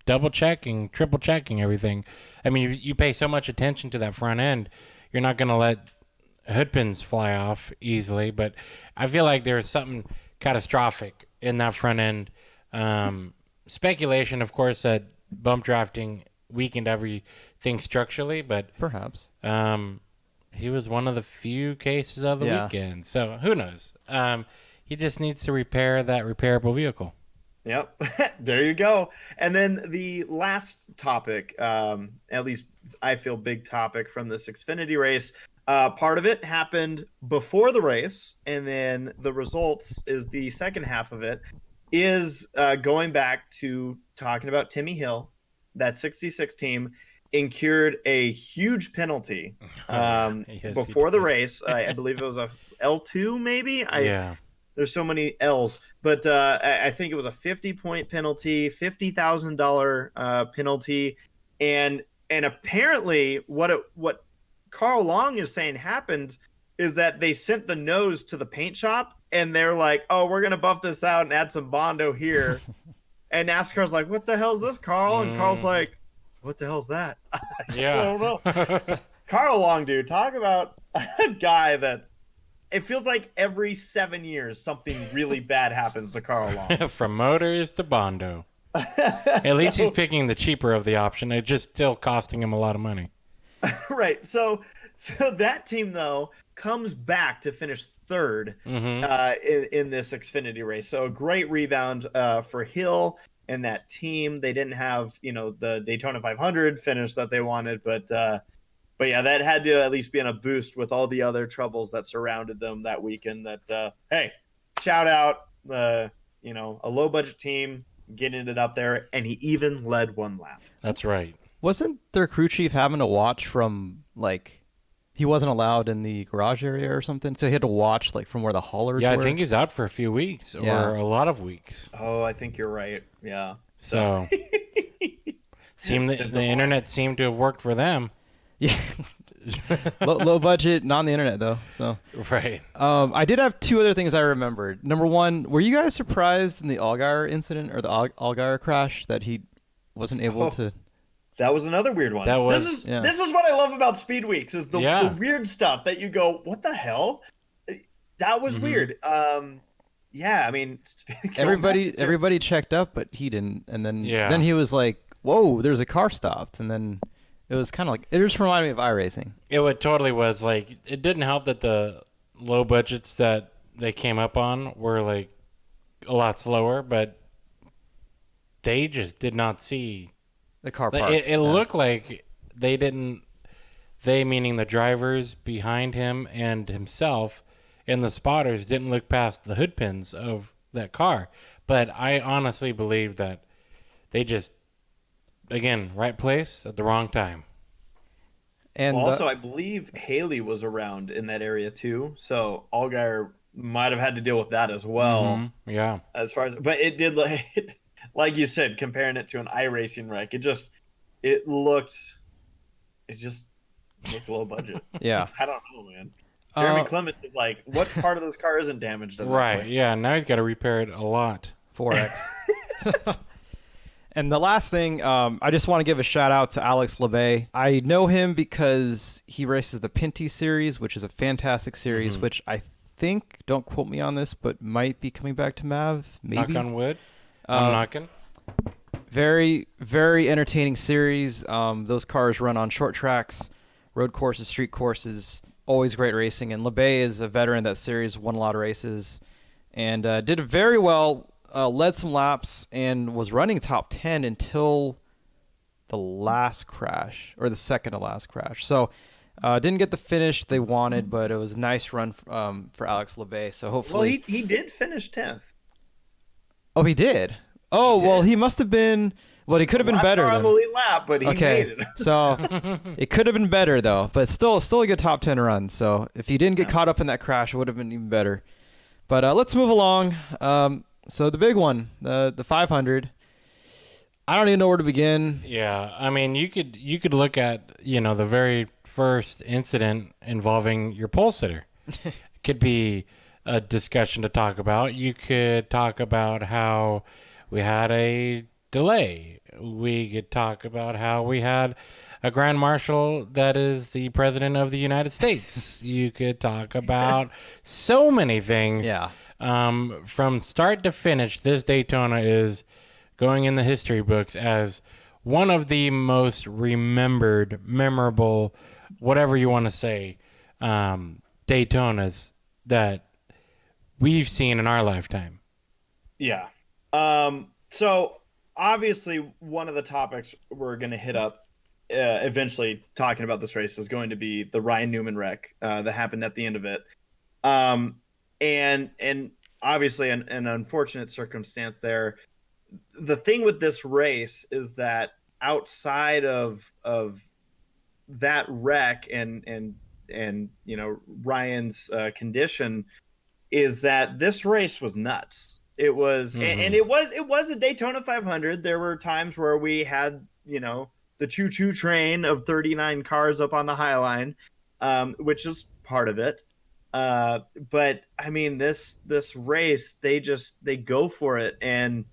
Speaker 3: double checking, triple checking everything. I mean, you pay so much attention to that front end, you're not going to let hood pins fly off easily. But I feel like there's something catastrophic in that front end. Speculation, of course, that bump drafting weakened everything structurally, but
Speaker 2: perhaps
Speaker 3: he was one of the few cases of the weekend. So who knows? He just needs to repair that repairable vehicle.
Speaker 4: Yep. There you go. And then the last topic, at least I feel big topic from this Xfinity race, part of it happened before the race, and then the results is the second half of it, is going back to talking about Timmy Hill. That 66 team incurred a huge penalty before the race. I believe it was a L2 maybe? There's so many L's, but I think it was a 50-point penalty, $50,000 penalty, and apparently what Carl Long is saying happened is that they sent the nose to the paint shop, and they're like, "Oh, we're gonna buff this out and add some Bondo here," and NASCAR's like, "What the hell's this, Carl?" And Carl's like, "What the hell's that?"
Speaker 3: Yeah,
Speaker 4: I don't know. Carl Long, dude, talk about a guy that. It feels like every 7 years something really bad happens to Carl Long.
Speaker 3: From motors to Bondo. At least he's picking the cheaper of the option. It's just still costing him a lot of money.
Speaker 4: Right. So that team, though, comes back to finish third in this Xfinity race. So a great rebound for Hill and that team. They didn't have, the Daytona 500 finish that they wanted, but But yeah, that had to at least be on a boost with all the other troubles that surrounded them that weekend. That hey, shout out a low budget team getting it up there, and he even led one lap.
Speaker 3: That's right.
Speaker 2: Wasn't their crew chief having to watch from like he wasn't allowed in the garage area or something, so he had to watch like from where the haulers
Speaker 3: Yeah,
Speaker 2: were?
Speaker 3: I think he's out for a few weeks or a lot of weeks.
Speaker 4: Oh, I think you're right. Yeah.
Speaker 3: So the internet seemed to have worked for them.
Speaker 2: Yeah. low budget, not on the internet though. So
Speaker 3: Right.
Speaker 2: I did have two other things I remembered. Number one, were you guys surprised in the Allgaier incident or the Allgaier crash that he wasn't able to?
Speaker 4: That was another weird one. This is what I love about Speed Weeks is the weird stuff that you go, what the hell? That was weird. Yeah, I mean,
Speaker 2: everybody checked up, but he didn't, and then he was like, "Whoa, there's a car stopped," and then it was kind of like it just reminded me of iRacing.
Speaker 3: It totally was like it didn't help that the low budgets that they came up on were like a lot slower, but they just did not see
Speaker 2: the car park.
Speaker 3: It looked like they didn't. They meaning the drivers behind him and himself. And the spotters didn't look past the hood pins of that car. But I honestly believe that they just, again, right place at the wrong time.
Speaker 4: And also, I believe Haley was around in that area too. So Allgaier might have had to deal with that as well.
Speaker 3: Mm-hmm. Yeah.
Speaker 4: But it did, like you said, comparing it to an iRacing wreck, it just looked low budget.
Speaker 2: Yeah.
Speaker 4: I don't know, man. Jeremy Clements is like, what part of this car isn't damaged?
Speaker 3: Right, yeah. Now he's got to repair it a lot.
Speaker 2: 4X. And the last thing, I just want to give a shout out to Alex LeBay. I know him because he races the Pinty series, which is a fantastic series, which I think, don't quote me on this, but might be coming back to MAV. Maybe.
Speaker 3: Knock on wood. I'm knocking.
Speaker 2: Very, very entertaining series. Those cars run on short tracks, road courses, street courses. Always great racing, and LeBay is a veteran of that series, won a lot of races, and did very well, led some laps, and was running top 10 until the last crash, or the second to last crash. So didn't get the finish they wanted, but it was a nice run for Alex LeBay. So hopefully...
Speaker 4: Well, he did finish 10th.
Speaker 2: Oh, he did? Oh, well, he must have been... Well, he could have been better.
Speaker 4: On the lead lap, but he made it.
Speaker 2: So it could have been better though, but still a good top 10 run. So if he didn't get caught up in that crash, it would have been even better. But let's move along. So the big one, the 500. I don't even know where to begin.
Speaker 3: Yeah, I mean, you could look at the very first incident involving your pole sitter. It could be a discussion to talk about. You could talk about how we had a delay. We could talk about how we had a grand marshal that is the president of the United States. You could talk about so many things.
Speaker 2: Yeah.
Speaker 3: From start to finish, this Daytona is going in the history books as one of the most remembered, memorable, whatever you want to say, Daytonas that we've seen in our lifetime.
Speaker 4: Yeah. So obviously one of the topics we're going to hit up eventually talking about this race is going to be the Ryan Newman wreck that happened at the end of it. And obviously an unfortunate circumstance there. The thing with this race is that outside of that wreck and Ryan's condition is that this race was nuts. It was, and it was a Daytona 500. There were times where we had, the choo-choo train of 39 cars up on the High Line, which is part of it. But I mean, this race, they go for it, and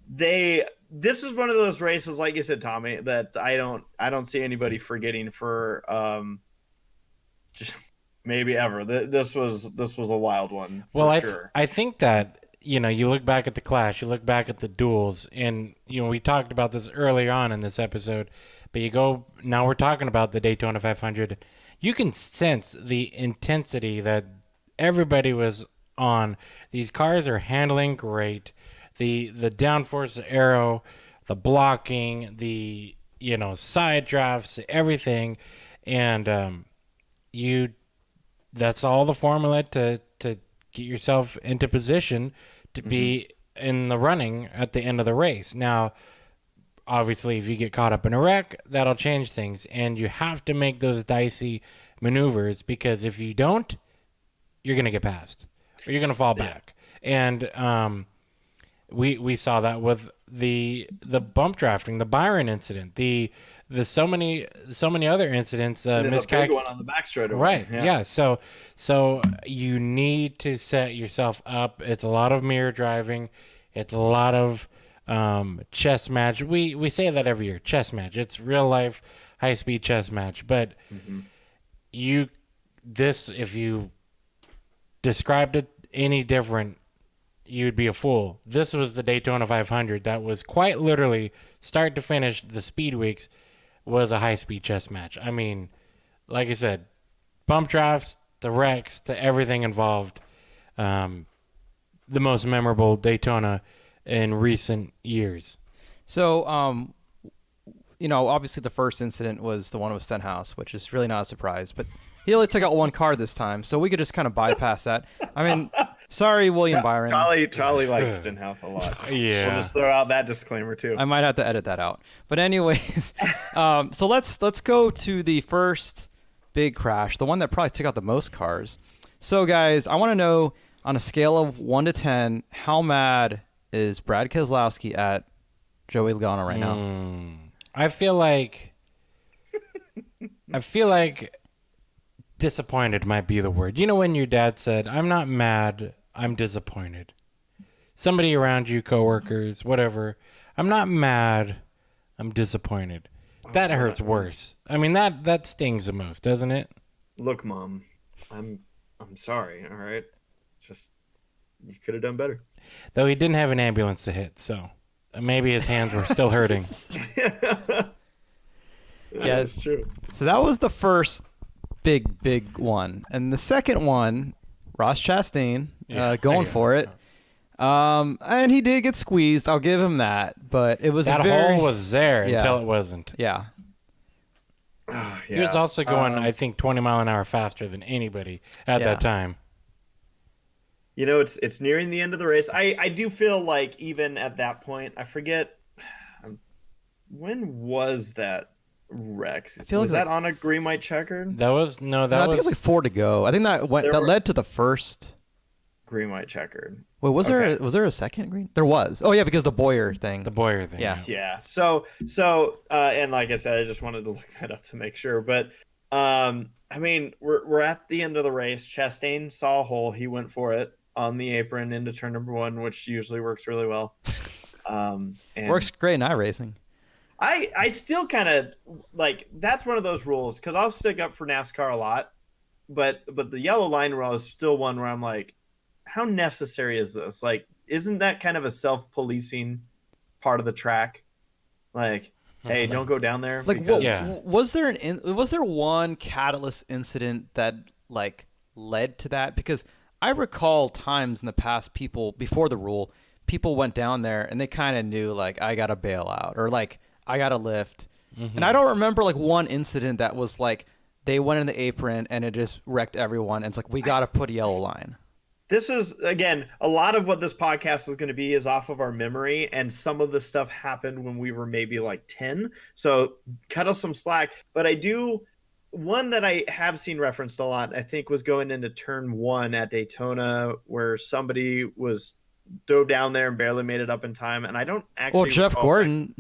Speaker 4: this is one of those races, like you said, Tommy, that I don't see anybody forgetting for just maybe ever. This was a wild one.
Speaker 3: Well,
Speaker 4: sure.
Speaker 3: I think that you look back at the clash, you look back at the duels, and we talked about this earlier on in this episode, but now we're talking about the Daytona 500. You can sense the intensity that everybody was on. These cars are handling great. The downforce aero, the blocking, the side drafts, everything, and that's all the formula to get yourself into position to be in the running at the end of the race. Now, obviously, if you get caught up in a wreck, that'll change things, and you have to make those dicey maneuvers, because if you don't, you're going to get passed or you're going to fall back. And we saw that with the bump drafting, the Byron incident, the so many other incidents.
Speaker 4: The big one on the back straightaway.
Speaker 3: Right. Yeah. So you need to set yourself up. It's a lot of mirror driving. It's a lot of chess match. We say that every year. Chess match. It's real life high speed chess match. But if you described it any different, you'd be a fool. This was the Daytona 500 that was quite literally start to finish. The speed weeks was a high speed chess match. I mean, like I said, bump drafts, the wrecks, to everything involved. The most memorable Daytona in recent years.
Speaker 2: So, obviously the first incident was the one with Stenhouse, which is really not a surprise, but he only took out one car this time, so we could just kind of bypass that. I mean, sorry, William Byron.
Speaker 4: Charlie likes Stenhouse a lot.
Speaker 3: Yeah.
Speaker 4: We'll just throw out that disclaimer too.
Speaker 2: I might have to edit that out. But anyways, so let's go to the first big crash, the one that probably took out the most cars. So guys, I want to know, on a scale of 1 to 10, how mad is Brad Keselowski at Joey Logano right now?
Speaker 3: I feel like disappointed might be the word. You know when your dad said, "I'm not mad, I'm disappointed." Somebody around you, coworkers, whatever. I'm not mad, I'm disappointed. That hurts worse. I mean, that stings the most, doesn't it?
Speaker 4: Look, Mom, I'm sorry. All right, just you could have done better.
Speaker 3: Though he didn't have an ambulance to hit, so maybe his hands were still hurting.
Speaker 2: Yeah,
Speaker 4: it's true.
Speaker 2: So that was the first big one, and the second one, Ross Chastain going for it. And he did get squeezed. I'll give him that, but it was
Speaker 3: that hole was there until it wasn't.
Speaker 2: Yeah.
Speaker 3: He was also going, I think, 20 mile an hour faster than anybody at that time.
Speaker 4: It's nearing the end of the race. I do feel like even at that point, I forget when was that wreck?
Speaker 2: I feel
Speaker 4: was that on a green white checkered?
Speaker 3: That was
Speaker 2: I think it was like 4 to go. I think that led to the first
Speaker 4: green white checkered.
Speaker 2: Wait, was there a second green? There was. Oh yeah, because the Boyer thing.
Speaker 3: Yeah.
Speaker 4: Yeah. So and like I said, I just wanted to look that up to make sure. But I mean, we're at the end of the race. Chastain saw a hole. He went for it on the apron into turn number 1, which usually works really well. And
Speaker 2: works great in iRacing.
Speaker 4: I still kind of like, that's one of those rules, because I'll stick up for NASCAR a lot, but the yellow line rule is still one where I'm like, how necessary is this? Like, isn't that kind of a self-policing part of the track? Like, hey, don't go down there.
Speaker 2: Like, was there one catalyst incident that like led to that? Because I recall times in the past, people before the rule, people went down there and they kind of knew, like, I gotta bail out, or like I gotta lift. And I don't remember like one incident that was like they went in the apron and it just wrecked everyone. And it's like, we gotta put a yellow line.
Speaker 4: This is, again, a lot of what this podcast is going to be is off of our memory, and some of the stuff happened when we were maybe like 10. So cut us some slack. But one that I have seen referenced a lot, I think, was going into turn 1 at Daytona, where somebody dove down there and barely made it up in time. And I don't actually.
Speaker 2: Well,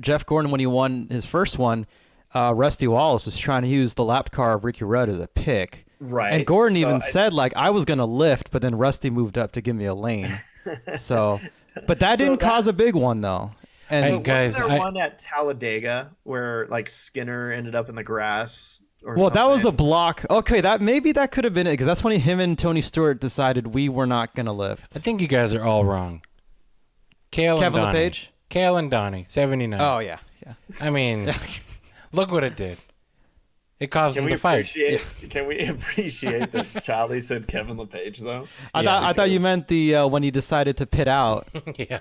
Speaker 2: Jeff Gordon, when he won his first one, Rusty Wallace was trying to use the lapped car of Ricky Rudd as a pick.
Speaker 4: Right.
Speaker 2: And Gordon even said, like, I was going to lift, but then Rusty moved up to give me a lane. So, but that didn't cause a big one, though. And
Speaker 4: guys, wasn't there one at Talladega where, like, Skinner ended up in the grass?
Speaker 2: Well, that was a block. Okay, maybe that could have been it, because that's when him and Tony Stewart decided we were not going to lift.
Speaker 3: I think you guys are all wrong.
Speaker 2: Kevin LePage?
Speaker 3: Cale and Donnie, 79.
Speaker 2: Oh, yeah.
Speaker 3: I mean, look what it did. It caused them to fight.
Speaker 4: Can we appreciate that Charlie said Kevin LePage, though?
Speaker 2: I thought you meant the when he decided to pit out.
Speaker 3: Yeah.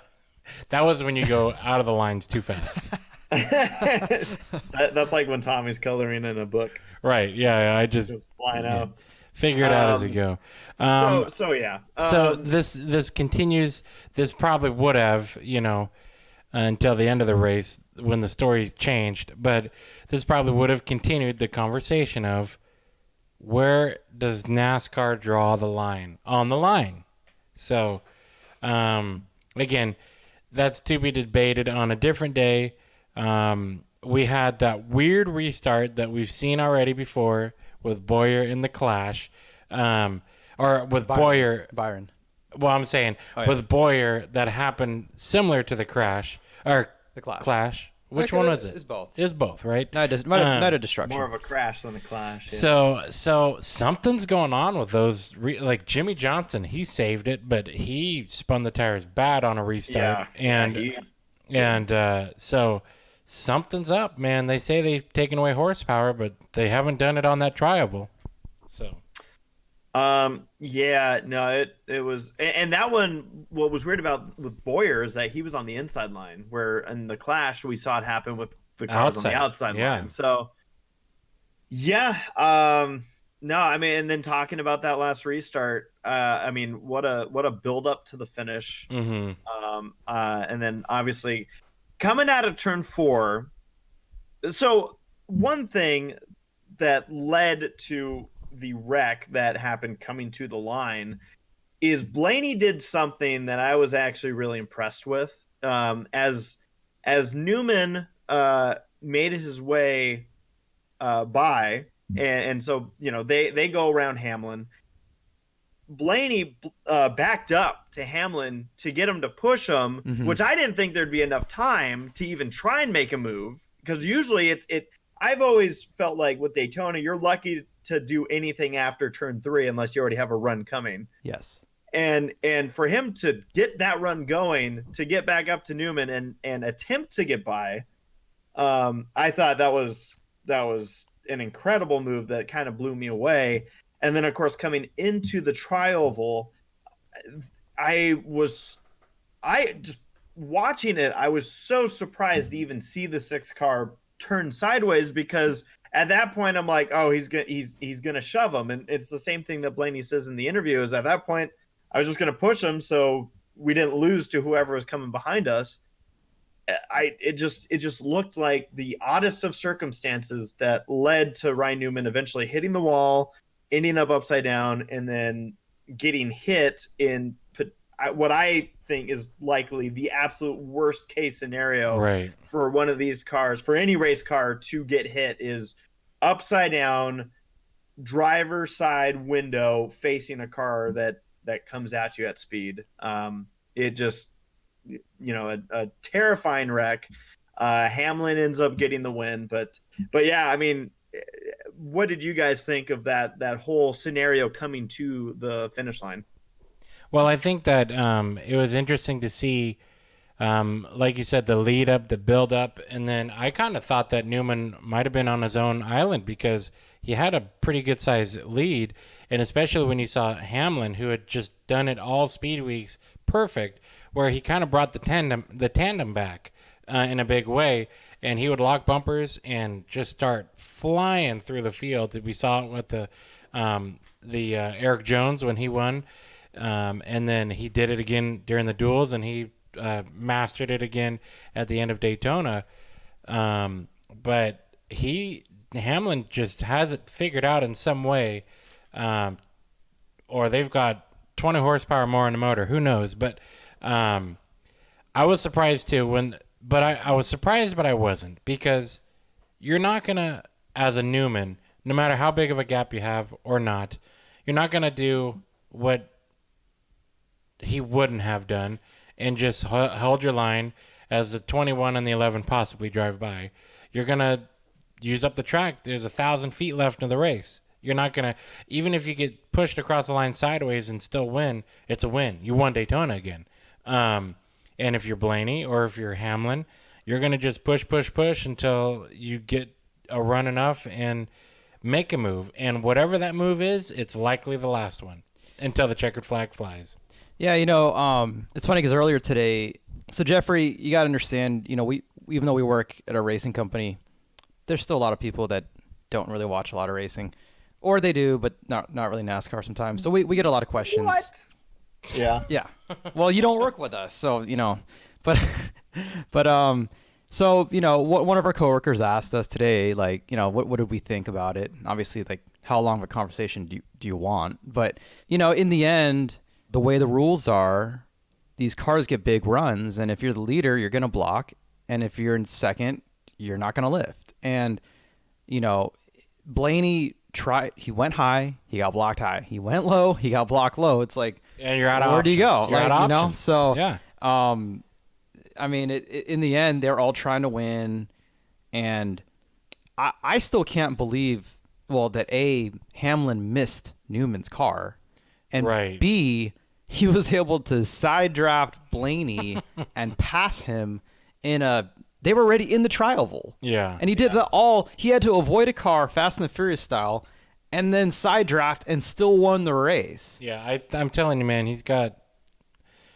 Speaker 3: That was when you go out of the lines too fast.
Speaker 4: That's like when Tommy's coloring in a book.
Speaker 3: Right. Yeah. I just
Speaker 4: Flying out.
Speaker 3: figure it out as you go.
Speaker 4: So yeah.
Speaker 3: So this continues. This probably would have, until the end of the race when the story changed. But this probably would have continued the conversation of where does NASCAR draw the line on the line. So again, that's to be debated on a different day. We had that weird restart that we've seen already before with Boyer in the Clash. Or with
Speaker 2: Byron.
Speaker 3: Well, I'm saying with Boyer that happened similar to the crash or
Speaker 2: The Clash.
Speaker 3: Which one was it?
Speaker 2: It's both.
Speaker 3: It's both, right?
Speaker 2: Night of Destruction.
Speaker 4: more of a crash than a clash. Yeah.
Speaker 3: So something's going on with those. Like Jimmy Johnson, he saved it, but he spun the tires bad on a restart, so something's up, man. They say they've taken away horsepower, but they haven't done it on that triable. So.
Speaker 4: It was, and that one, what was weird about with Boyer is that he was on the inside line, where in the Clash we saw it happen with the cars on the outside line. So no, I mean, and then talking about that last restart, I mean, what a build up to the finish.
Speaker 3: Mm-hmm.
Speaker 4: And then obviously coming out of turn 4. So one thing that led to the wreck that happened coming to the line is Blaney did something that I was actually really impressed with. As Newman made his way by, and so they go around Hamlin. Blaney backed up to Hamlin to get him to push him, which I didn't think there'd be enough time to even try and make a move, because usually I've always felt like with Daytona, you're lucky to do anything after turn 3 unless you already have a run coming.
Speaker 2: Yes.
Speaker 4: And for him to get that run going, to get back up to Newman and attempt to get by, I thought that was an incredible move that kind of blew me away. And then, of course, coming into the tri-oval, I just watching it, I was so surprised to even see the 6 car turn sideways, because at that point I'm like, oh, he's gonna shove him. And it's the same thing that Blaney says in the interview, is at that point I was just gonna push him so we didn't lose to whoever was coming behind us. It just looked like the oddest of circumstances that led to Ryan Newman eventually hitting the wall, ending up upside down, and then getting hit in what I think is likely the absolute worst case scenario for one of these cars, for any race car to get hit, is upside down, driver's side window facing a car that comes at you at speed. It just, a terrifying wreck. Hamlin ends up getting the win, but yeah, I mean, what did you guys think of that whole scenario coming to the finish line?
Speaker 3: Well, I think that it was interesting to see, like you said, the lead up, the build up, and then I kind of thought that Newman might have been on his own island, because he had a pretty good sized lead, and especially when you saw Hamlin, who had just done it all speed weeks perfect, where he kind of brought the tandem back in a big way, and he would lock bumpers and just start flying through the field. We saw it with the Eric Jones when he won. And then he did it again during the duels, and he mastered it again at the end of Daytona. But Hamlin just has it figured out in some way, or they've got 20 horsepower more in the motor. Who knows? But I was surprised too but I was surprised, but I wasn't, because you're not gonna, as a Newman, no matter how big of a gap you have or not, you're not gonna do what he wouldn't have done and just hold your line as the 21 and the 11 possibly drive by. You're going to use up the track. There's 1,000 feet left in the race. You're not going to, even if you get pushed across the line sideways and still win, it's a win. You won Daytona again. And if you're Blaney or if you're Hamlin, you're going to just push until you get a run enough and make a move. And whatever that move is, it's likely the last one until the checkered flag flies. Yeah,
Speaker 2: it's funny because earlier today, so Jeffrey, you got to understand, even though we work at a racing company, there's still a lot of people that don't really watch a lot of racing, or they do, but not really NASCAR sometimes. So we get a lot of questions.
Speaker 4: What? Yeah.
Speaker 2: Yeah. Well, you don't work with us, so but so one of our coworkers asked us today, like, what did we think about it? Obviously, like, how long of a conversation do you want? But in the end, the way the rules are, these cars get big runs, and if you're the leader, you're gonna block, and if you're in second, you're not gonna lift. And Blaney tried. He went high, he got blocked high. He went low, he got blocked low. It's like,
Speaker 3: and you're out of
Speaker 2: where do you go?
Speaker 3: You're out of options.
Speaker 2: So
Speaker 3: yeah.
Speaker 2: I mean, in the end, they're all trying to win, and I still can't believe, that A, Hamlin missed Newman's car, and
Speaker 3: right.
Speaker 2: B, he was able to side draft Blaney and pass him they were already in the tri-oval.
Speaker 3: Yeah.
Speaker 2: And he did he had to avoid a car, Fast and the Furious style, and then side draft and still won the race.
Speaker 3: Yeah, I'm telling you, man, he's got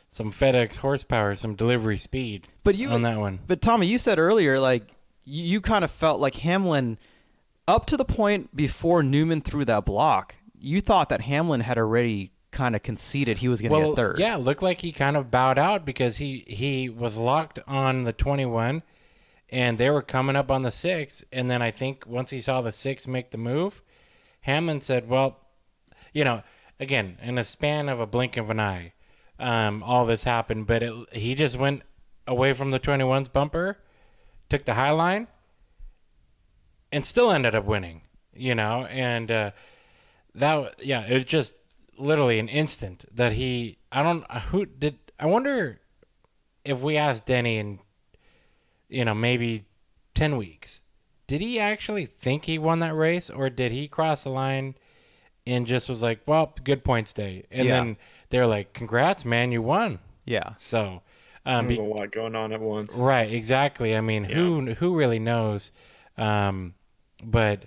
Speaker 3: some FedEx horsepower, some delivery speed on that one.
Speaker 2: But Tommy, you said earlier, like, you kind of felt like Hamlin, up to the point before Newman threw that block, you thought that Hamlin had already kind of conceded he was going to get third.
Speaker 3: Yeah, it looked like he kind of bowed out because he was locked on the 21, and they were coming up on the 6, and then I think once he saw the 6 make the move, Hamlin said, well, again, in a span of a blink of an eye, all this happened, but he just went away from the 21's bumper, took the high line, and still ended up winning, and it was just literally an instant that I wonder if we asked Denny in, maybe 10 weeks, did he actually think he won that race, or did he cross the line and just was like, well, good points day, and then they're like, congrats, man, you won.
Speaker 2: Yeah.
Speaker 3: So
Speaker 4: there's a lot going on at once.
Speaker 3: Right, exactly. I mean, who really knows? But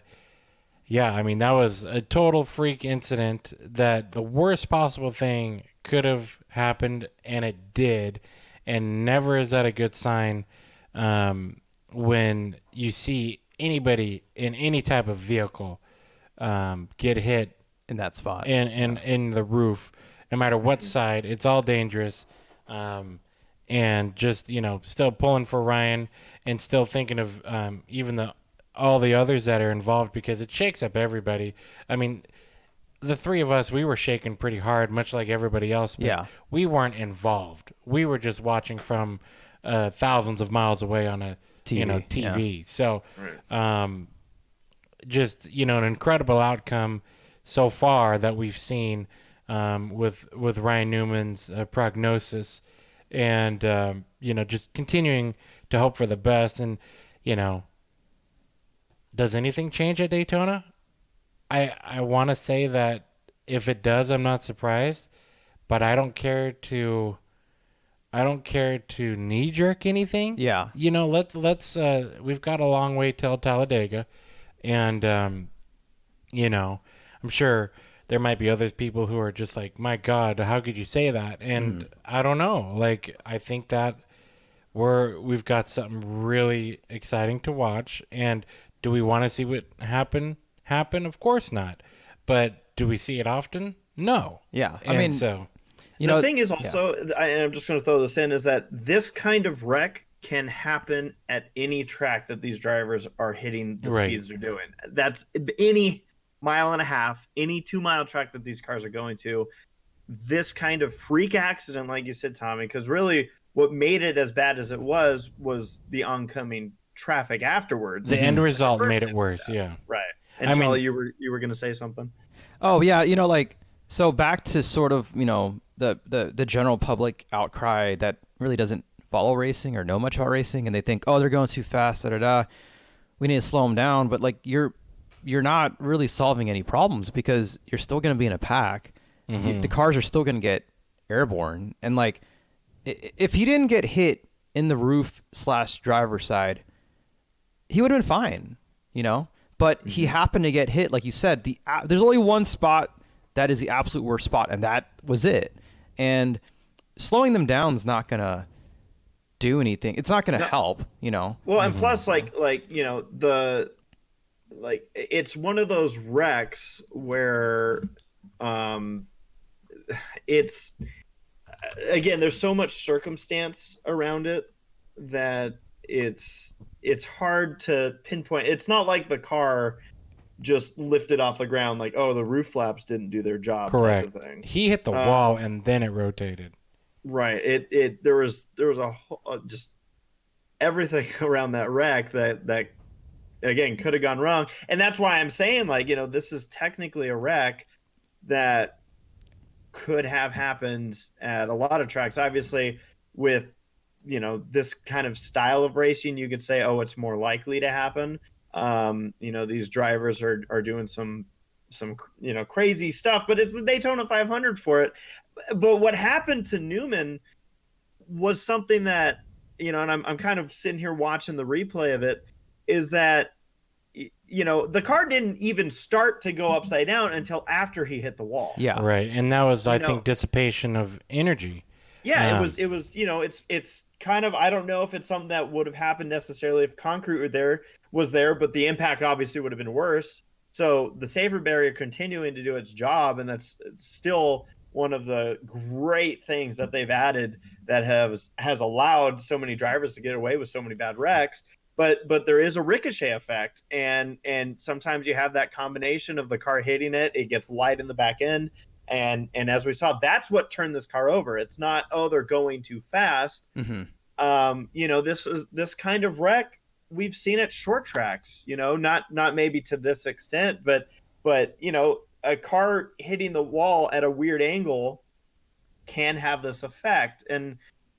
Speaker 3: yeah, I mean, that was a total freak incident that the worst possible thing could have happened, and it did. And never is that a good sign when you see anybody in any type of vehicle get hit
Speaker 2: in that spot,
Speaker 3: in the roof, no matter what side. It's all dangerous. And just, still pulling for Ryan and still thinking of even all the others that are involved, because it shakes up everybody. I mean, the three of us, we were shaking pretty hard, much like everybody else. But we weren't involved. We were just watching from thousands of miles away on a TV.
Speaker 2: Yeah.
Speaker 3: So, just an incredible outcome so far that we've seen with Ryan Newman's prognosis, and just continuing to hope for the best. And does anything change at Daytona? I want to say that if it does, I'm not surprised, but I don't care to knee jerk anything.
Speaker 2: Yeah.
Speaker 3: Let's we've got a long way till Talladega, and I'm sure there might be other people who are just like, my God, how could you say that? And I don't know. Like, I think that we've got something really exciting to watch. And do we want to see what happen? Of course not. But do we see it often? No.
Speaker 2: Yeah.
Speaker 4: The thing is also, I'm just going to throw this in, is that this kind of wreck can happen at any track that these drivers are hitting the speeds they're doing. That's any mile and a half, any 2-mile track that these cars are going to. This kind of freak accident, like you said, Tommy, because really what made it as bad as it was the oncoming traffic afterwards.
Speaker 3: The end result made it worse. Yeah.
Speaker 4: Right. And Charlie, you were going to say something?
Speaker 2: Oh yeah. So back to sort of, the general public outcry that really doesn't follow racing or know much about racing, and they think, oh, they're going too fast, we need to slow them down. But like, you're not really solving any problems, because you're still going to be in a pack. Mm-hmm. The cars are still going to get airborne. And like, if he didn't get hit in the roof / driver side, he would have been fine, but he happened to get hit. Like you said, there's only one spot that is the absolute worst spot, and that was it. And slowing them down is not going to do anything. It's not going to
Speaker 4: No.
Speaker 2: help, you know.
Speaker 4: Well, and plus, it's one of those wrecks where, it's again, there's so much circumstance around it that it's hard to pinpoint. It's not like the car just lifted off the ground, like, oh, the roof flaps didn't do their job.
Speaker 3: Correct.
Speaker 4: Type of thing.
Speaker 3: He hit the wall and then it rotated.
Speaker 4: Right. There was a whole, just everything around that wreck that again could have gone wrong, and that's why I'm saying, like, this is technically a wreck that could have happened at a lot of tracks. Obviously, with this kind of style of racing, you could say, oh, it's more likely to happen. These drivers are doing some crazy stuff, but it's the Daytona 500 for it. But what happened to Newman was something that, and I'm kind of sitting here watching the replay of it, is that, the car didn't even start to go upside down until after he hit the wall.
Speaker 2: Yeah.
Speaker 3: Right. And that was, I think, dissipation of energy.
Speaker 4: Yeah, it was, it's kind of, I don't know if it's something that would have happened necessarily if concrete was there, but the impact obviously would have been worse. So the safer barrier continuing to do its job, and that's still one of the great things that they've added that has allowed so many drivers to get away with so many bad wrecks. But there is a ricochet effect, and sometimes you have that combination of the car hitting it gets light in the back end, and as we saw, that's what turned this car over. It's not, oh, they're going too fast. This kind of wreck, we've seen it short tracks, not maybe to this extent, but a car hitting the wall at a weird angle can have this effect.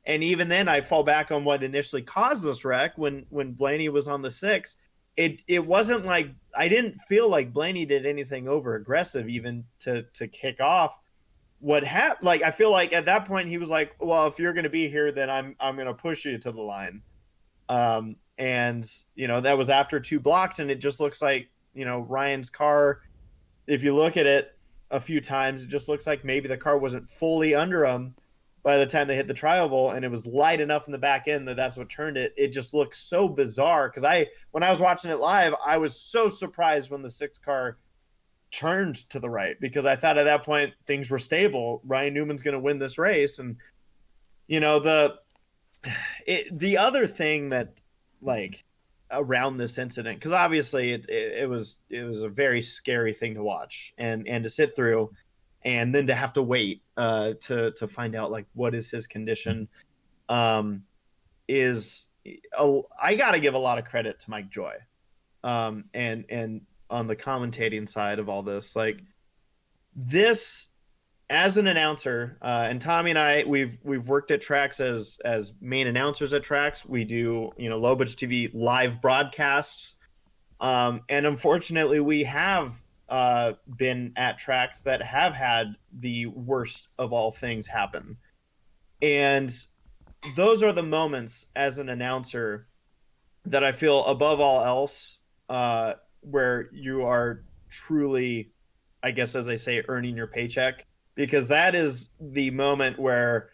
Speaker 4: And even then, I fall back on what initially caused this wreck when Blaney was on the 6. It wasn't like, I didn't feel like Blaney did anything over aggressive even to kick off what happened. Like, I feel like at that point he was like, well, if you're going to be here, then I'm going to push you to the line. And that was after 2 blocks, and it just looks like, Ryan's car, if you look at it a few times, it just looks like maybe the car wasn't fully under him by the time they hit the trioval, and it was light enough in the back end that's what turned it. It just looks so bizarre, because when I was watching it live, I was so surprised when the 6 car turned to the right, because I thought at that point things were stable. Ryan Newman's going to win this race. And the other thing that, like, around this incident, because obviously it was a very scary thing to watch and to sit through, and then to have to wait to find out, like, what is his condition, I got to give a lot of credit to Mike Joy, and on the commentating side of all this, like, this, as an announcer, and Tommy and I, we've worked at tracks as main announcers at tracks. We do, Low Budget TV live broadcasts, and unfortunately, we have been at tracks that have had the worst of all things happen, and those are the moments as an announcer that I feel, above all else, where you are truly, I guess, as they say, earning your paycheck. Because that is the moment where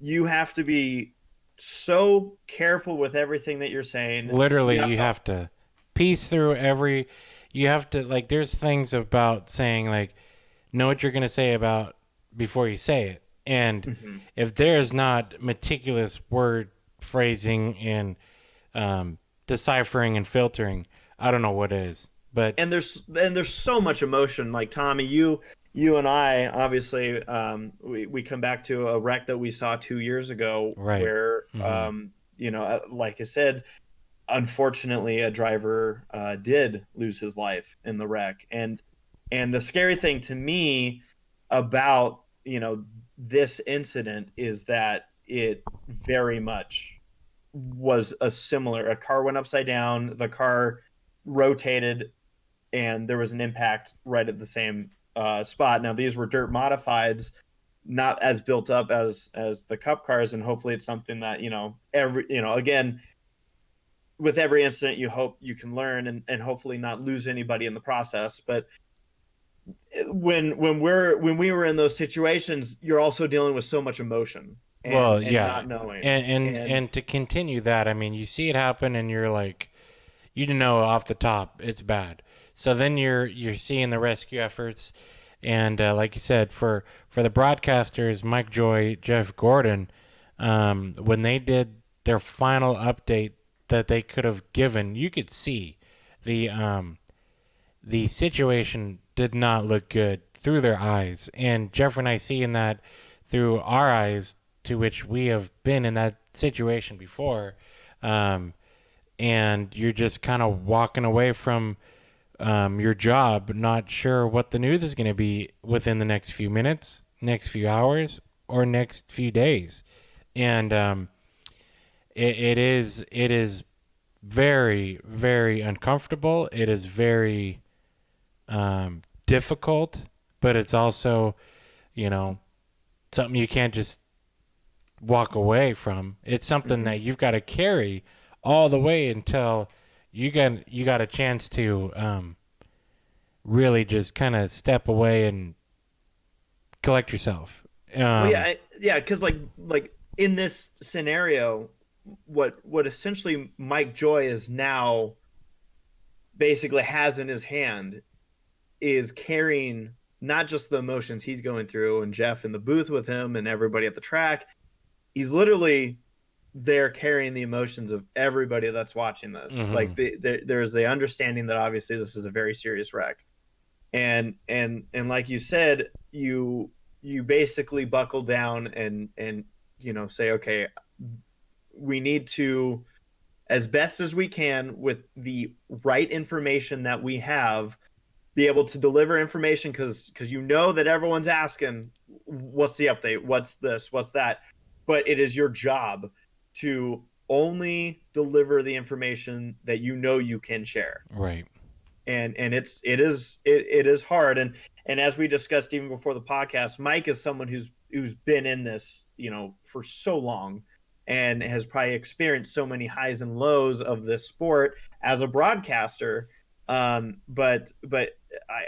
Speaker 4: you have to be so careful with everything that you're saying.
Speaker 3: Literally, you have to piece through you have to, like, there's things about saying, like, know what you're going to say about before you say it. And if there's not meticulous word phrasing and deciphering and filtering, I don't know what is. But
Speaker 4: and there's so much emotion. Like, Tommy, you and I, obviously, we come back to a wreck that we saw 2 years ago,
Speaker 3: right,
Speaker 4: where, like I said, unfortunately, a driver did lose his life in the wreck. And the scary thing to me about, this incident is that it very much was a car went upside down, the car rotated, and there was an impact right at the same spot. Now, these were dirt modifieds, not as built up as the Cup cars, and hopefully it's something that, again, with every incident, you hope you can learn and hopefully not lose anybody in the process. But when we were in those situations, you're also dealing with so much emotion, and not knowing.
Speaker 3: And to continue that, I mean, you see it happen, and you're like, you know off the top it's bad. So then you're seeing the rescue efforts, and like you said, for the broadcasters, Mike Joy, Jeff Gordon, when they did their final update that they could have given, you could see the situation did not look good through their eyes. And Jeff and I seeing that through our eyes, to which we have been in that situation before. And you're just kind of walking away from your job, not sure what the news is going to be within the next few minutes, next few hours, or next few days. And it is very, very uncomfortable. It is very difficult, but it's also, something you can't just walk away from. It's something that you've got to carry all the way until you got a chance to really just kind of step away and collect yourself.
Speaker 4: Because like in this scenario, what essentially Mike Joy is now basically has in his hand is carrying not just the emotions he's going through, and Jeff in the booth with him and everybody at the track. He's literally there carrying the emotions of everybody that's watching this. Mm-hmm. Like there's the understanding that obviously this is a very serious wreck, and like you said, you basically buckle down and say, okay, we need to, as best as we can with the right information that we have, be able to deliver information, because that everyone's asking, what's the update, what's this, what's that, but it is your job to only deliver the information that you can share.
Speaker 3: Right.
Speaker 4: And it is hard. And as we discussed even before the podcast, Mike is someone who's been in this, for so long, and has probably experienced so many highs and lows of this sport as a broadcaster. But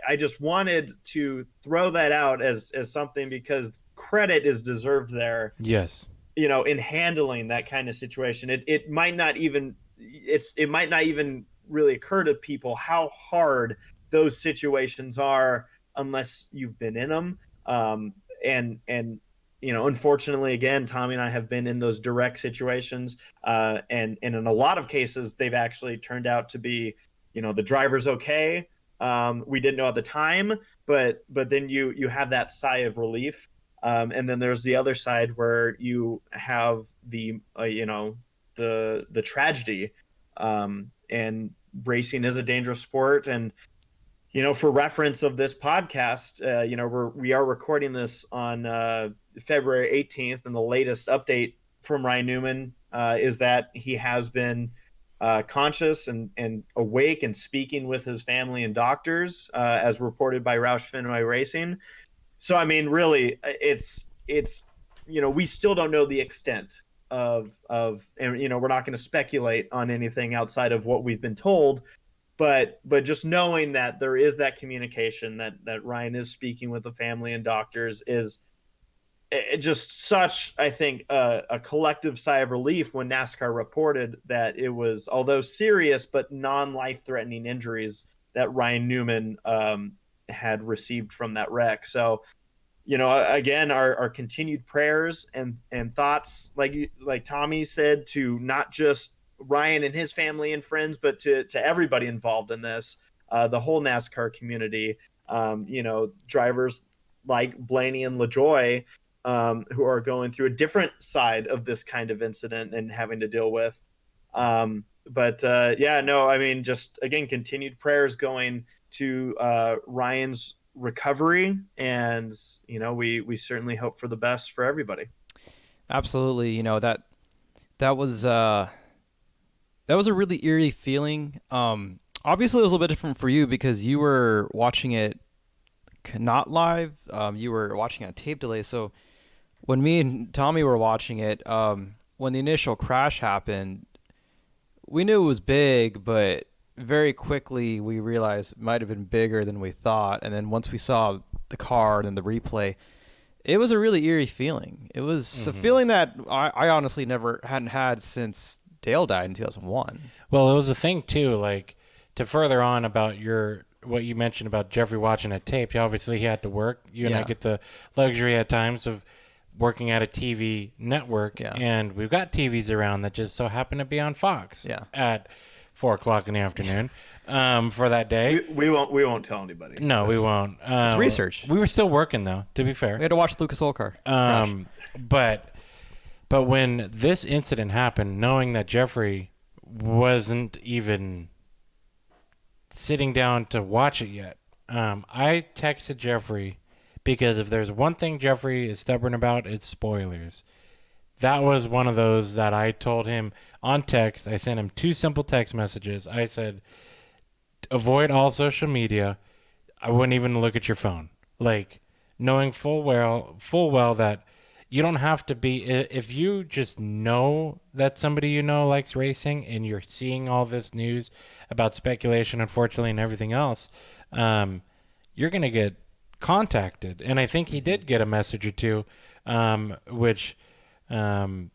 Speaker 4: I just wanted to throw that out as something, because credit is deserved there.
Speaker 3: Yes.
Speaker 4: In handling that kind of situation. It might not even really occur to people how hard those situations are unless you've been in them. And unfortunately, again, Tommy and I have been in those direct situations. And in a lot of cases, they've actually turned out to be, the driver's okay. We didn't know at the time, but then you have that sigh of relief. And then there's the other side where you have the tragedy. And racing is a dangerous sport. And, for reference of this podcast, we are recording this on February 18th, and the latest update from Ryan Newman is that he has been conscious and awake and speaking with his family and doctors, as reported by Roush Fenway Racing. So, I mean, really, it's we still don't know the extent of and we're not going to speculate on anything outside of what we've been told, but just knowing that there is that communication, that Ryan is speaking with the family and doctors, is just such, I think, a collective sigh of relief when NASCAR reported that it was, although serious but non-life-threatening injuries that Ryan Newman had received from that wreck. So, again, our continued prayers and thoughts, like Tommy said, to not just Ryan and his family and friends, but to everybody involved in this, the whole NASCAR community, drivers like Blaney and LaJoy, who are going through a different side of this kind of incident and having to deal with. Just, again, continued prayers going to Ryan's recovery, and we certainly hope for the best for everybody.
Speaker 2: Absolutely. That was a really eerie feeling. Obviously it was a little bit different for you because you were watching it not live. You were watching on tape delay. So when me and Tommy were watching it, when the initial crash happened, we knew it was big, but very quickly we realized it might have been bigger than we thought. And then once we saw the car and then the replay, It was a really eerie feeling. It was a feeling that I honestly hadn't had since Dale died in 2001.
Speaker 3: Well, it was a thing too, like to further on about what you mentioned about Jeffrey watching a tape. Obviously, he had to work. You and I get the luxury at times of working at a TV network, and we've got TVs around that just so happen to be on Fox at 4:00 in the afternoon for that day.
Speaker 4: We won't tell anybody.
Speaker 3: No, we won't.
Speaker 2: It's research.
Speaker 3: We were still working though, to be fair.
Speaker 2: We had to watch Lucas Oil car.
Speaker 3: But when this incident happened, knowing that Jeffrey wasn't even sitting down to watch it yet, I texted Jeffrey because if there's one thing Jeffrey is stubborn about, it's spoilers. That was one of those that I told him on text. I sent him 2 simple text messages. I said, avoid all social media. I wouldn't even look at your phone. Like, knowing full well that you don't have to be, if you just know that somebody you know likes racing and you're seeing all this news about speculation, unfortunately, and everything else, you're going to get contacted. And I think he did get a message or two, which, I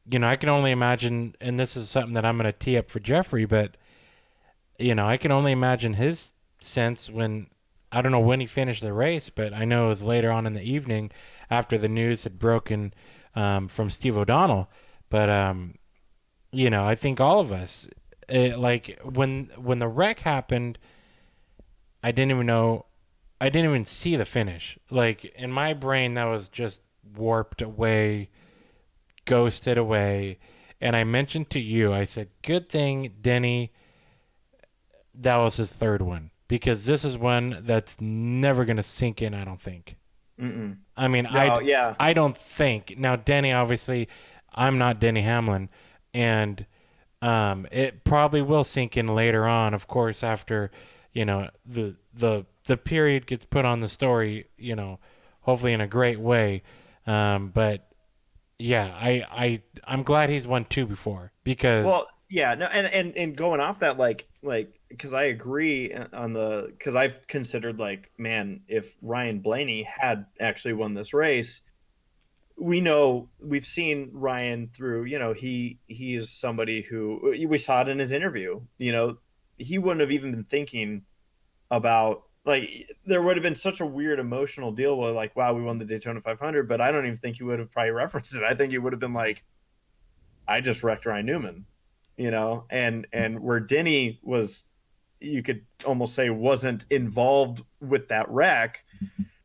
Speaker 3: can only imagine, and this is something that I'm going to tee up for Jeffrey, but, I can only imagine his sense when, I don't know when he finished the race, but I know it was later on in the evening after the news had broken from Steve O'Donnell. But, I think all of us, like when the wreck happened, I didn't even see the finish. Like in my brain, that was just warped away, ghosted away. And I mentioned to you, I said, good thing Denny, that was his third one. Because this is one that's never going to sink in, I don't think.
Speaker 4: Mm-mm.
Speaker 3: I mean,
Speaker 4: No,
Speaker 3: I don't think. Now, Denny, obviously, I'm not Denny Hamlin. And it probably will sink in later on, of course, after, the period gets put on the story, hopefully in a great way. But, yeah, I'm glad he's won 2 before. Because...
Speaker 4: Well, yeah, no, and going off that, like, because I agree because I've considered, like, man, if Ryan Blaney had actually won this race, we've seen Ryan through, he is somebody who, we saw it in his interview, he wouldn't have even been thinking about, like, there would have been such a weird emotional deal where, like, wow, we won the Daytona 500, but I don't even think he would have probably referenced it. I think he would have been like, I just wrecked Ryan Newman. And where Denny was, you could almost say, wasn't involved with that wreck.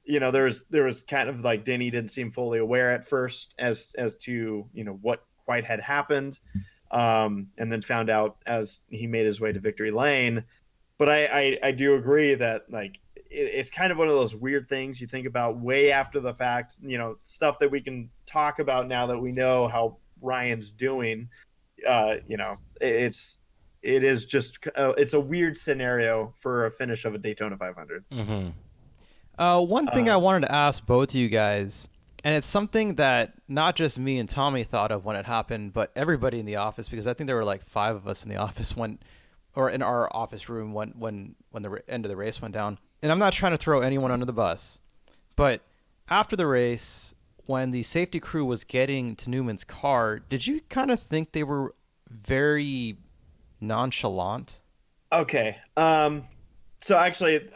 Speaker 4: There was kind of like Denny didn't seem fully aware at first as to what quite had happened, and then found out as he made his way to victory lane. But I do agree that, like, it's kind of one of those weird things you think about way after the fact. Stuff that we can talk about now that we know how Ryan's doing. It is just it's a weird scenario for a finish of a Daytona 500.
Speaker 3: Mm-hmm.
Speaker 2: One thing I wanted to ask both of you guys, and it's something that not just me and Tommy thought of when it happened, but everybody in the office, because I think there were like 5 of us in the office or in our office room when the end of the race went down. And I'm not trying to throw anyone under the bus, but after the race, when the safety crew was getting to Newman's car, did you kind of think they were very nonchalant?
Speaker 4: Okay. So actually,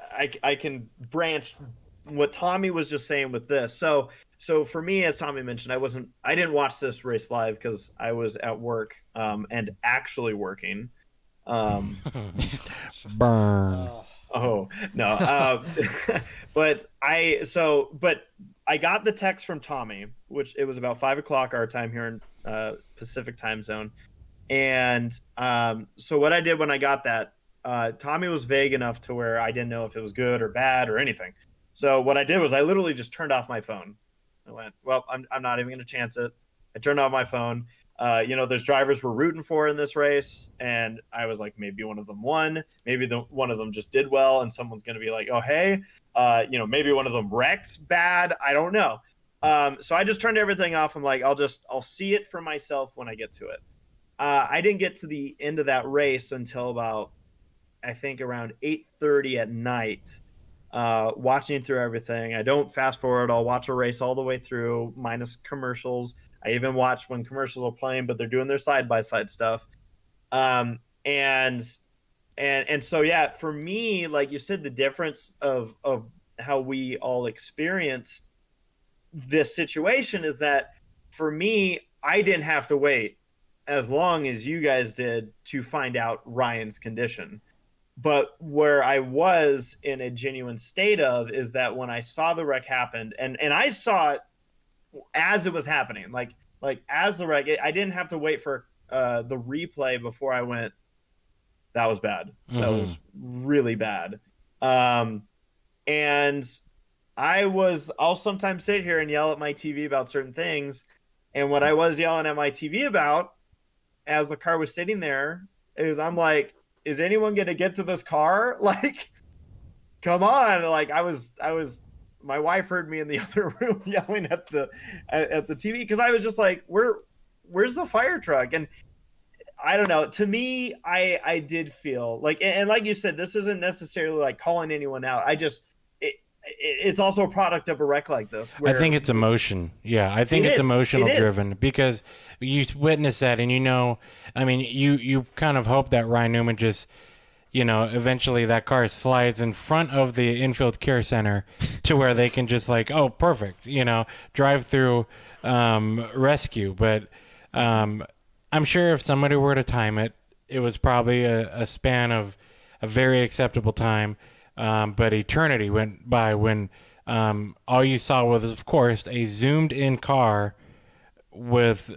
Speaker 4: I can branch what Tommy was just saying with this. So for me, as Tommy mentioned, I didn't watch this race live because I was at work and actually working.
Speaker 3: Burn.
Speaker 4: Oh no. But I got the text from Tommy, which it was about 5:00 our time here in Pacific time zone. And so what I did when I got that, Tommy was vague enough to where I didn't know if it was good or bad or anything. So what I did was I literally just turned off my phone. I went, well, I'm not even going to chance it. I turned off my phone. There's drivers we're rooting for in this race. And I was like, maybe one of them won. Maybe one of them just did well. And someone's going to be like, oh, hey, maybe one of them wrecked bad. I don't know. So I just turned everything off. I'm like, I'll see it for myself when I get to it. I didn't get to the end of that race until about, I think, around 8:30 at night. watching through everything. I don't fast forward. I'll watch a race all the way through, minus commercials. I even watch when commercials are playing, but they're doing their side by side stuff. And so yeah, for me, like you said, the difference of how we all experienced this situation is that for me, I didn't have to wait as long as you guys did to find out Ryan's condition. But where I was in a genuine state of is that when I saw the wreck happen, and I saw it as it was happening, like as the wreck, I didn't have to wait for the replay before I went, that was bad. That was really bad. And I'll sometimes sit here and yell at my TV about certain things. And what I was yelling at my TV about as the car was sitting there is I'm like, is anyone going to get to this car? Like, come on. Like my wife heard me in the other room yelling at the TV. Cause I was just like, where's the fire truck? And I don't know. To me, I did feel like, and like you said, this isn't necessarily like calling anyone out. It's also a product of a wreck like this.
Speaker 3: I think it's emotion. Yeah, I think it's emotional driven because you witness that and I mean, you kind of hope that Ryan Newman just, eventually that car slides in front of the infield care center to where they can just like, oh, perfect, drive through rescue. But I'm sure if somebody were to time it, it was probably a span of a very acceptable time. But eternity went by when all you saw was, of course, a zoomed-in car with,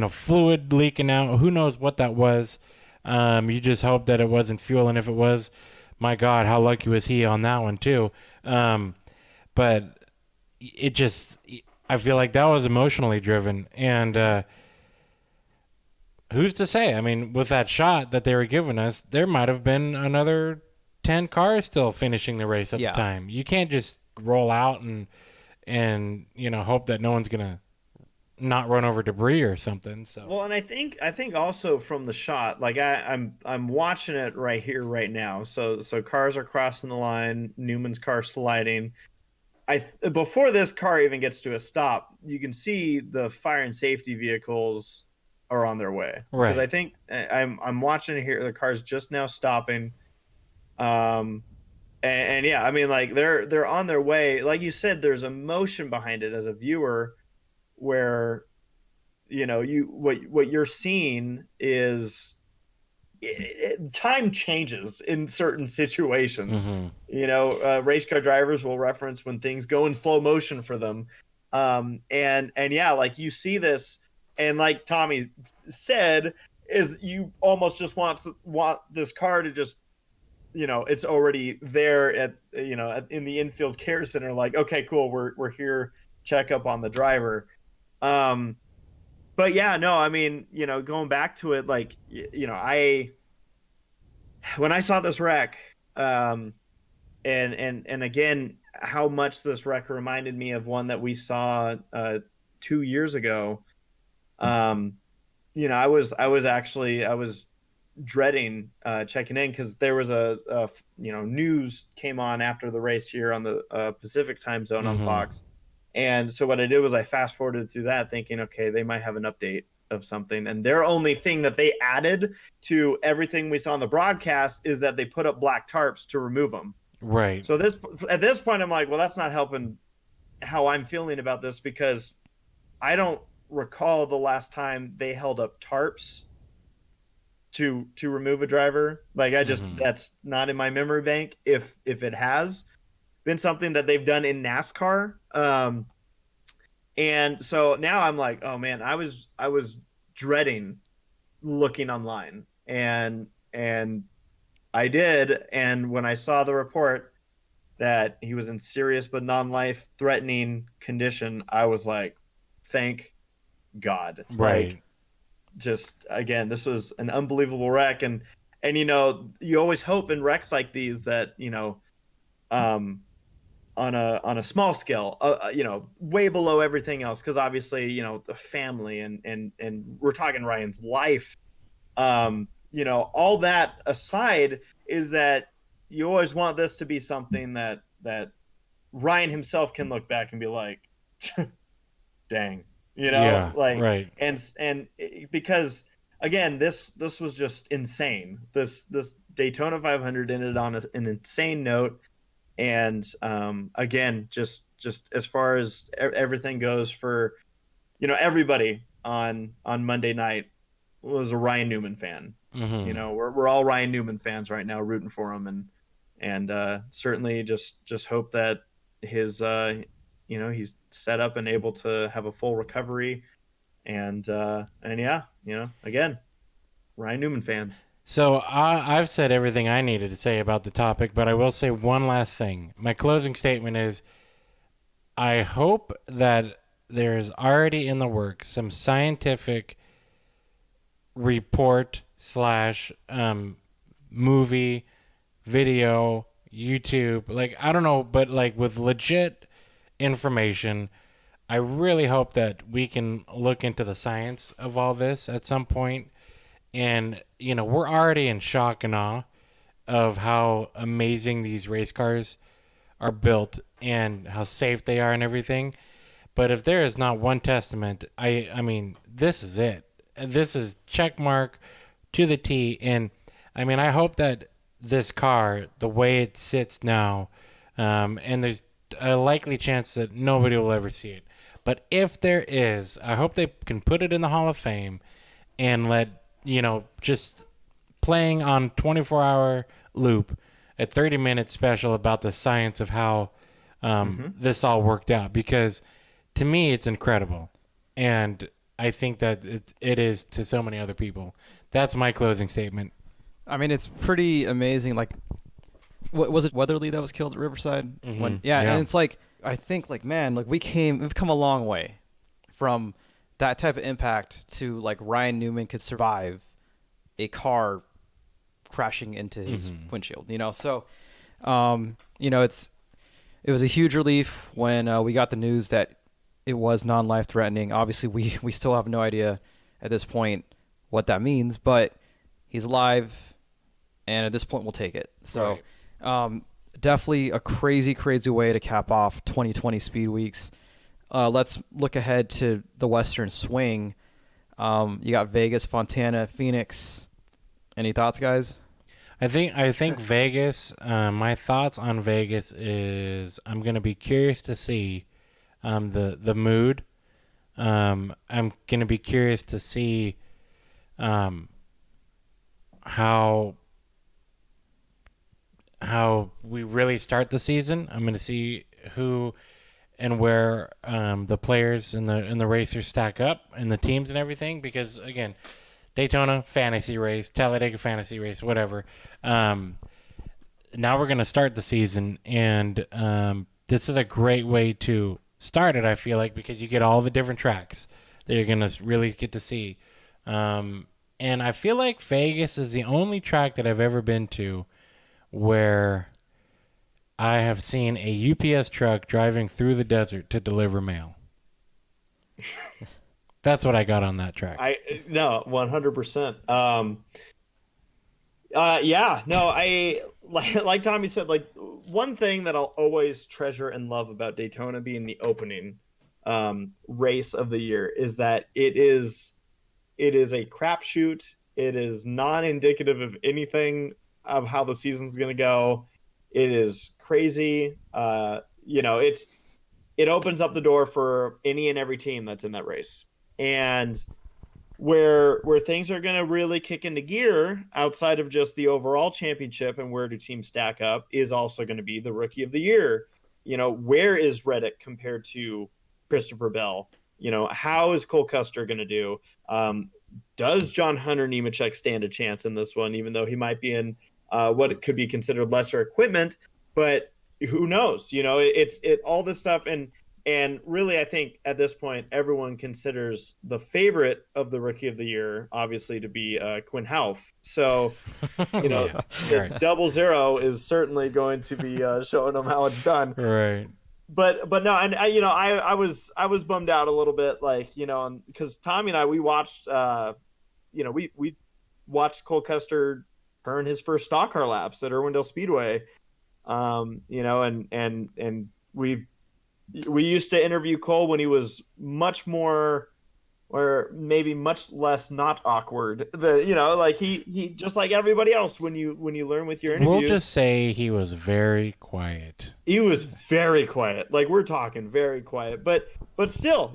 Speaker 3: fluid leaking out. Who knows what that was? You just hope that it wasn't fuel, and if it was, my God, how lucky was he on that one, too? But it just, I feel like that was emotionally driven, and who's to say? I mean, with that shot that they were giving us, there might have been another 10 cars still finishing the race at the time. You can't just roll out and hope that no one's gonna not run over debris or something. So
Speaker 4: well, and I think also from the shot, like I'm watching it right here right now. So cars are crossing the line, Newman's car sliding. Before this car even gets to a stop, you can see the fire and safety vehicles are on their way.
Speaker 3: Right.
Speaker 4: Because I think I'm watching it here. The car's just now stopping. And yeah, I mean, like they're on their way. Like you said, there's emotion behind it as a viewer, where what you're seeing is time changes in certain situations. Race car drivers will reference when things go in slow motion for them. And yeah, like you see this, and like Tommy said, is you almost just want this car to just, it's already there at in the infield care center. Like, okay, cool, we're here, check up on the driver. But yeah, no, I mean, going back to it, like, when I saw this wreck, and again, how much this wreck reminded me of one that we saw 2 years ago. I was dreading checking in because there was a news came on after the race here on the Pacific time zone on Fox. And so what I did was I fast forwarded through that thinking, okay, they might have an update of something. And their only thing that they added to everything we saw on the broadcast is that they put up black tarps to remove them.
Speaker 3: Right.
Speaker 4: So at this point, I'm like, well, that's not helping how I'm feeling about this, because I don't recall the last time they held up tarps to remove a driver. Like that's not in my memory bank. If it has been something that they've done in NASCAR. And so now I'm like, oh man, I was dreading looking online, and I did. And when I saw the report that he was in serious but non-life threatening condition, I was like, thank God.
Speaker 3: Right.
Speaker 4: Like, just again, this was an unbelievable wreck. And you always hope in wrecks like these that, on a small scale, way below everything else, because obviously, the family and we're talking Ryan's life, all that aside, is that you always want this to be something that Ryan himself can look back and be like, dang,
Speaker 3: Yeah,
Speaker 4: like,
Speaker 3: right.
Speaker 4: and because again, this was just insane. This Daytona 500 ended on an insane note. And again, just as far as everything goes for, everybody on Monday night was a Ryan Newman fan.
Speaker 3: Mm-hmm.
Speaker 4: We're all Ryan Newman fans right now, rooting for him, and certainly just hope that his he's set up and able to have a full recovery, and yeah, again, Ryan Newman fans.
Speaker 3: So I've said everything I needed to say about the topic, but I will say one last thing. My closing statement is, I hope that there's already in the works some scientific report / movie, video, YouTube, like, I don't know, but like with legit information. I really hope that we can look into the science of all this at some point. And, we're already in shock and awe of how amazing these race cars are built and how safe they are and everything. But if there is not one testament, I mean, this is it. This is check mark to the T. And, I mean, I hope that this car, the way it sits now, and there's a likely chance that nobody will ever see it. But if there is, I hope they can put it in the Hall of Fame and let, just playing on 24-hour loop, a 30-minute special about the science of how this all worked out. Because to me, it's incredible. And I think that it is to so many other people. That's my closing statement.
Speaker 2: I mean, it's pretty amazing. Like, what was it, Weatherly that was killed at Riverside?
Speaker 3: Mm-hmm.
Speaker 2: Yeah, and it's like, I think, like, man, like, we've come a long way from that type of impact to, like, Ryan Newman could survive a car crashing into his windshield, So, it was a huge relief when we got the news that it was non-life threatening. Obviously, we still have no idea at this point what that means, but he's alive, and at this point, we'll take it. So, definitely a crazy, crazy way to cap off 2020 Speed Weeks. Let's look ahead to the Western Swing. You got Vegas, Fontana, Phoenix. Any thoughts, guys?
Speaker 3: I think Vegas. My thoughts on Vegas is I'm gonna be curious to see the mood. I'm gonna be curious to see how we really start the season. I'm gonna see who and where the players and the racers stack up and the teams and everything, because again, Daytona fantasy race, Talladega fantasy race, whatever. Now we're gonna start the season, and this is a great way to start it, I feel like, because you get all the different tracks that you're gonna really get to see. And I feel like Vegas is the only track that I've ever been to where I have seen a UPS truck driving through the desert to deliver mail. That's what I got on that track.
Speaker 4: 100%. I like Tommy said, like, one thing that I'll always treasure and love about Daytona being the opening race of the year is that it is a crapshoot. It is non-indicative of anything of how the season's going to go. It is crazy. It opens up the door for any and every team that's in that race. And where things are going to really kick into gear outside of just the overall championship and where do teams stack up is also going to be the rookie of the year. Where is Reddick compared to Christopher Bell? How is Cole Custer going to do? Does John Hunter Nemechek stand a chance in this one, even though he might be in what could be considered lesser equipment? But who knows? It's all this stuff. And really, I think at this point, everyone considers the favorite of the rookie of the year, obviously, to be Quinn Houff. So,
Speaker 3: Right.
Speaker 4: 0-0 is certainly going to be showing them how it's done.
Speaker 3: Right.
Speaker 4: But no, and I was bummed out a little bit, because Tommy and I, we watched, we watched Cole Custer turn his first stock car laps at Irwindale Speedway, and we used to interview Cole when he was much more, or maybe much less not awkward. He just like everybody else. When you learn with your interviews,
Speaker 3: We'll just say he was very quiet.
Speaker 4: He was very quiet. Like, we're talking very quiet, but still,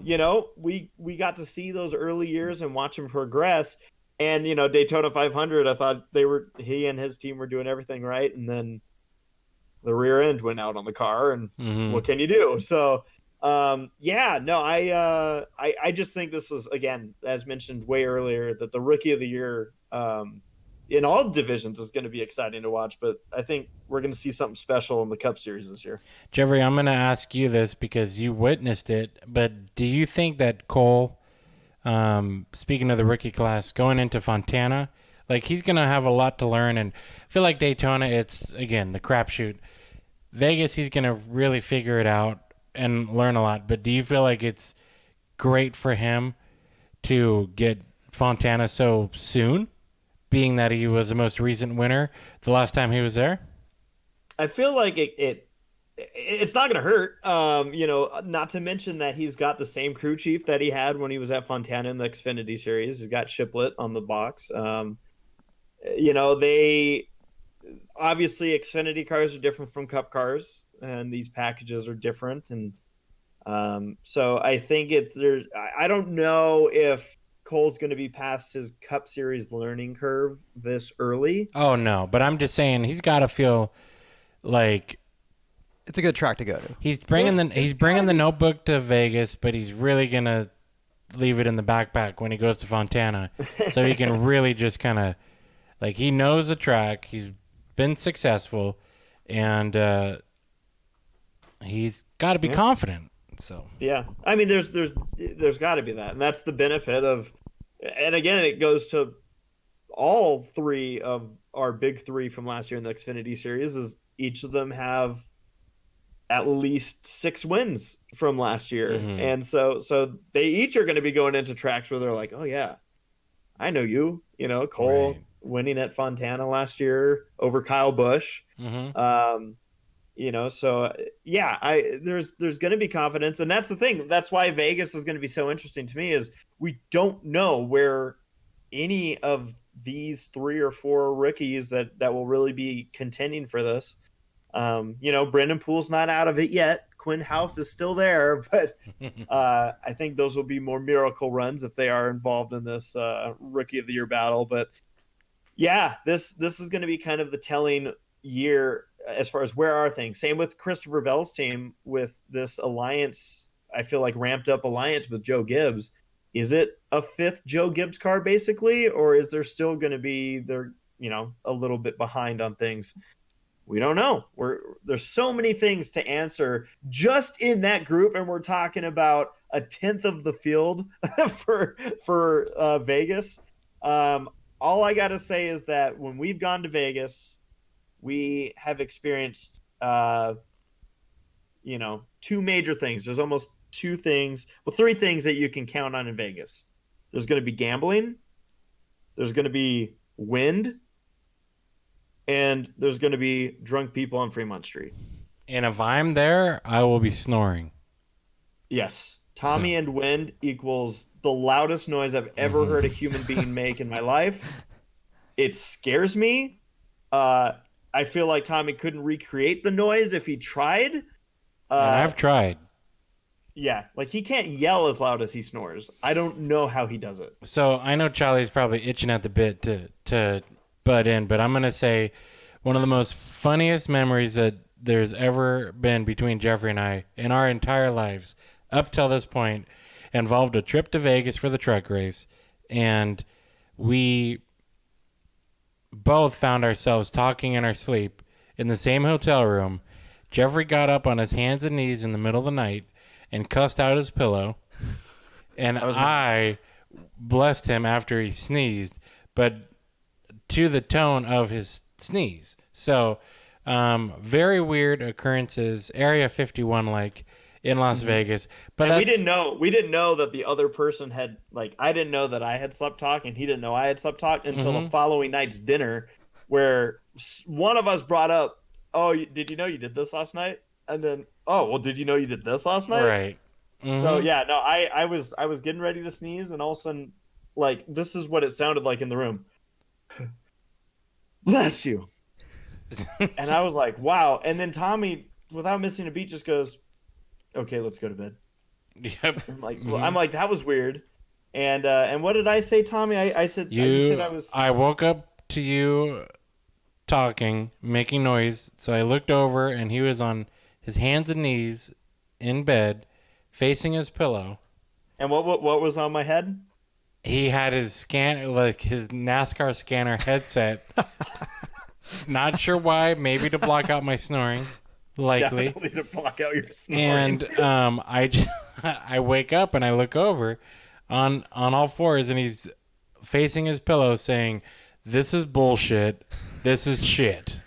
Speaker 4: we got to see those early years and watch him progress. And Daytona 500, I thought he and his team were doing everything right, and then the rear end went out on the car, and what can you do? So, I just think this is, again, as mentioned way earlier, that the Rookie of the Year in all divisions is going to be exciting to watch. But I think we're going to see something special in the Cup Series this year.
Speaker 3: Jeffrey, I'm going to ask you this because you witnessed it, but do you think that Cole, speaking of the rookie class, going into Fontana, like, he's going to have a lot to learn? And I feel like Daytona, it's, again, the crapshoot. Vegas, he's going to really figure it out and learn a lot. But do you feel like it's great for him to get Fontana so soon, being that he was the most recent winner the last time he was there?
Speaker 4: I feel like it's not going to hurt. Not to mention that he's got the same crew chief that he had when he was at Fontana in the Xfinity Series. He's got Shiplet on the box. They obviously, Xfinity cars are different from Cup cars, and these packages are different. And so I think I don't know if Cole's going to be past his Cup Series learning curve this early.
Speaker 3: Oh, no. But I'm just saying he's got to feel like
Speaker 2: it's a good track to go to.
Speaker 3: He's bringing the notebook to Vegas, but he's really going to leave it in the backpack when he goes to Fontana. So he can really just kind of, like, he knows the track. He's been successful, and he's got to be confident. So
Speaker 4: yeah, I mean, there's got to be that, and that's the benefit of. And again, it goes to all three of our big three from last year in the Xfinity Series. Is each of them have at least 6 wins from last year, and so they each are going to be going into tracks where they're like, oh yeah, I know you. Cole. Right. Winning at Fontana last year over Kyle Busch. So yeah, there's going to be confidence, and that's the thing. That's why Vegas is going to be so interesting to me, is we don't know where any of these 3 or 4 rookies that will really be contending for this. Brendan Poole's not out of it yet. Quinn Houff is still there, but I think those will be more miracle runs if they are involved in this Rookie of the Year battle. But yeah, this is going to be kind of the telling year as far as where are things. Same with Christopher Bell's team with this alliance. I feel like ramped up alliance with Joe Gibbs. Is it a 5th Joe Gibbs car basically, or is there still going to be a little bit behind on things? We don't know. There's so many things to answer just in that group, and we're talking about a 10th of the field for Vegas. All I got to say is that when we've gone to Vegas, we have experienced, 2 major things. There's almost 2 things, 3 things that you can count on in Vegas. There's going to be gambling, there's going to be wind, and there's going to be drunk people on Fremont Street.
Speaker 3: And if I'm there, I will be snoring.
Speaker 4: Yes. Tommy and wind equals the loudest noise I've ever heard a human being make in my life. It scares me. I feel like Tommy couldn't recreate the noise if he tried.
Speaker 3: And I've tried.
Speaker 4: Yeah, like he can't yell as loud as he snores. I don't know how he does it.
Speaker 3: So I know Charlie's probably itching at the bit to butt in, but I'm going to say one of the most funniest memories that there's ever been between Jeffrey and I in our entire lives up till this point involved a trip to Vegas for the truck race, and we both found ourselves talking in our sleep in the same hotel room. Jeffrey got up on his hands and knees in the middle of the night and cussed out his pillow, and I blessed him after he sneezed, but to the tone of his sneeze. So very weird occurrences, Area 51 like in Las Vegas. But
Speaker 4: we didn't know that the other person had, like, I didn't know that I had slept talk and he didn't know I had slept talk until the following night's dinner, where one of us brought up, oh, did you know you did this last night? And then, oh, well, did you know you did this last night?
Speaker 3: Right.
Speaker 4: So yeah, no, I was getting ready to sneeze, and all of a sudden, like, this is what it sounded like in the room. Bless you. And I was like, wow. And then Tommy, without missing a beat, just goes, okay, let's go to bed.
Speaker 3: Yep.
Speaker 4: I'm like, that was weird. And what did I say, Tommy? I said you said I was.
Speaker 3: I woke up to you talking, making noise. So I looked over, and he was on his hands and knees in bed, facing his pillow.
Speaker 4: And what was on my head?
Speaker 3: He had his his NASCAR scanner headset. Not sure why. Maybe to block out my snoring. Likely.
Speaker 4: Definitely to block out your snoring.
Speaker 3: And I wake up and I look over on all fours, and he's facing his pillow saying, "This is bullshit. This is shit."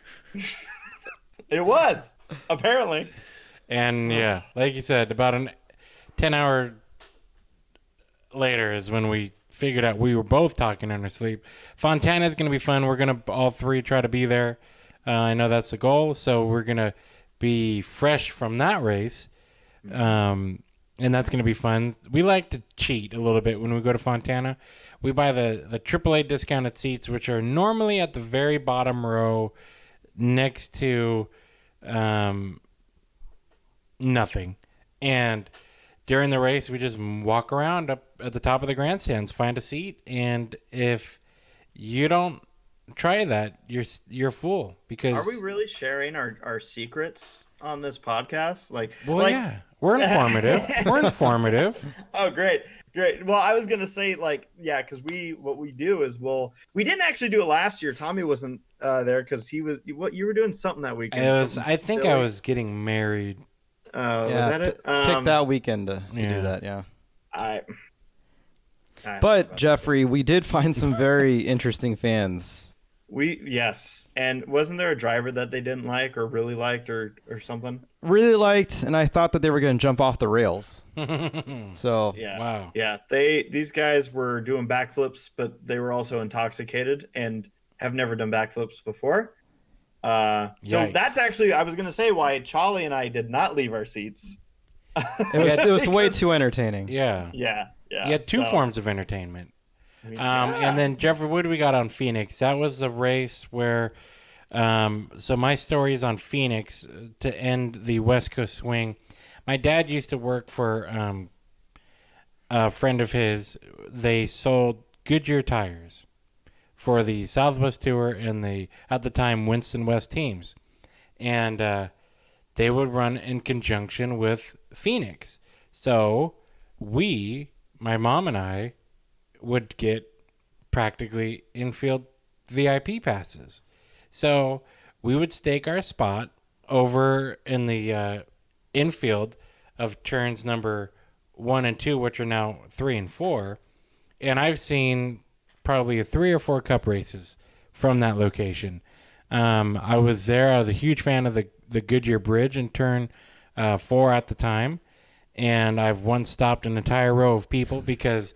Speaker 4: It was, apparently.
Speaker 3: And yeah, like you said, about 10 hour later is when we figured out we were both talking in our sleep. Fontana is going to be fun. We're going to all three try to be there. I know that's the goal. So we're going to be fresh from that race. And that's going to be fun. We like to cheat a little bit when we go to Fontana. We buy the AAA discounted seats, which are normally at the very bottom row next to nothing. And during the race, we just walk around up at the top of the grandstands, find a seat, and if you don't try that, you're a fool. Because
Speaker 4: are we really sharing our secrets on this podcast?
Speaker 3: Yeah, we're informative. We're informative.
Speaker 4: Oh, great. Well, I was gonna say because what we do is we didn't actually do it last year. Tommy wasn't there because you were doing something that weekend.
Speaker 3: I think I was getting married.
Speaker 4: Was that it?
Speaker 2: Pick that weekend to do that. Yeah. But Jeffrey, we did find some very interesting fans.
Speaker 4: Yes, and wasn't there a driver that they didn't like or really liked or something?
Speaker 2: Really liked, and I thought that they were going to jump off the rails. So
Speaker 4: yeah,
Speaker 3: wow,
Speaker 4: yeah, these guys were doing backflips, but they were also intoxicated and have never done backflips before. So that's actually, I was going to say why Charlie and I did not leave our seats.
Speaker 2: It was way too entertaining.
Speaker 3: Yeah.
Speaker 4: Yeah.
Speaker 3: You had two forms of entertainment. And then Jeffrey, what do we got on Phoenix? That was a race where, so my story is on Phoenix to end the West Coast swing. My dad used to work for a friend of his. They sold Goodyear tires for the Southwest Tour and at the time, Winston West teams. And they would run in conjunction with Phoenix. So my mom and I, would get practically infield VIP passes. So we would stake our spot over in the infield of turns number 1 and 2, which are now 3 and 4. And I've seen probably 3 or 4 cup races from that location. I was there. I was a huge fan of the Goodyear Bridge in turn 4 at the time. And I've once stopped an entire row of people because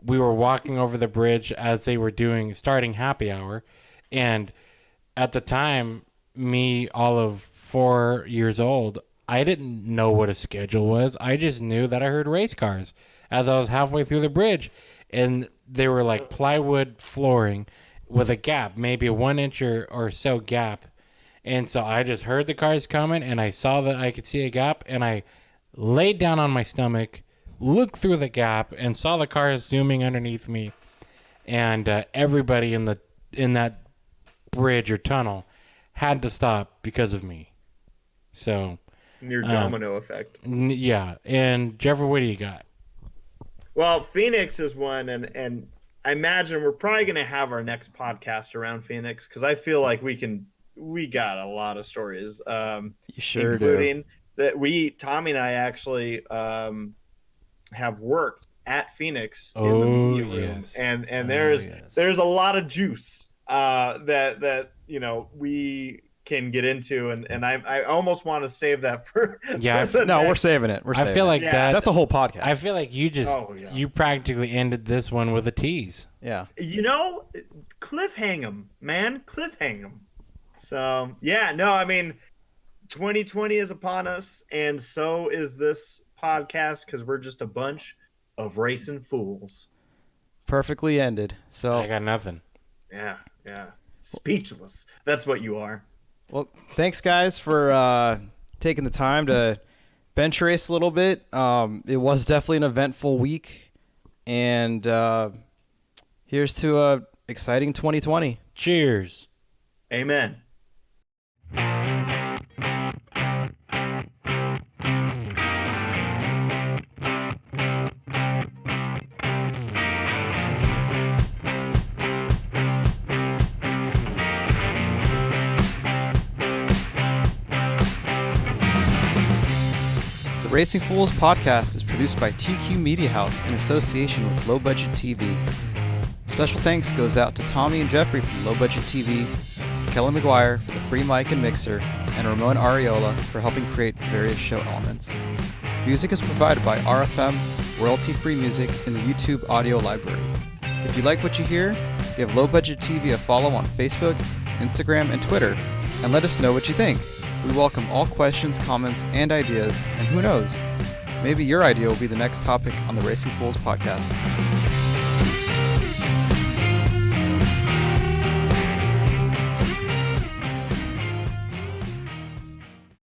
Speaker 3: we were walking over the bridge as they were starting happy hour. And at the time, me, all of 4 years old, I didn't know what a schedule was. I just knew that I heard race cars as I was halfway through the bridge. And they were like plywood flooring with a gap, maybe a 1 inch or so gap. And so I just heard the cars coming, and I saw that I could see a gap, and I laid down on my stomach, looked through the gap, and saw the cars zooming underneath me. And everybody in that bridge or tunnel had to stop because of me. So
Speaker 4: your domino effect.
Speaker 3: Yeah. And Jeffrey, what do you got?
Speaker 4: Well, Phoenix is one, and I imagine we're probably going to have our next podcast around Phoenix because I feel like we got a lot of stories.
Speaker 2: You sure
Speaker 4: including
Speaker 2: do.
Speaker 4: That Tommy and I actually have worked at Phoenix in the media room,
Speaker 3: yes.
Speaker 4: and there's a lot of juice that we can get into, and I almost want to save that for
Speaker 2: we're saving it.
Speaker 3: I feel like
Speaker 2: that's a whole podcast.
Speaker 3: I feel like you you practically ended this one with a tease.
Speaker 2: Yeah.
Speaker 4: Cliffhang 'em, man, cliffhang 'em. So yeah, no, I mean, 2020 is upon us, and so is this podcast because we're just a bunch of racing fools.
Speaker 2: Perfectly ended. So
Speaker 3: I got nothing.
Speaker 4: Yeah. Speechless. That's what you are.
Speaker 2: Well, thanks guys for taking the time to bench race a little bit. It was definitely an eventful week, and here's to a exciting 2020.
Speaker 3: Cheers.
Speaker 4: Amen.
Speaker 2: The Racing Foolz podcast is produced by TQ Media House in association with Low Budget TV. Special thanks goes out to Tommy and Jeffrey from Low Budget TV, Kelly McGuire for the free mic and mixer, and Ramon Ariola for helping create various show elements. Music is provided by RFM, royalty-free music in the YouTube audio library. If you like what you hear, give Low Budget TV a follow on Facebook, Instagram, and Twitter, and let us know what you think. We welcome all questions, comments, and ideas, and who knows, maybe your idea will be the next topic on the Racing Foolz podcast.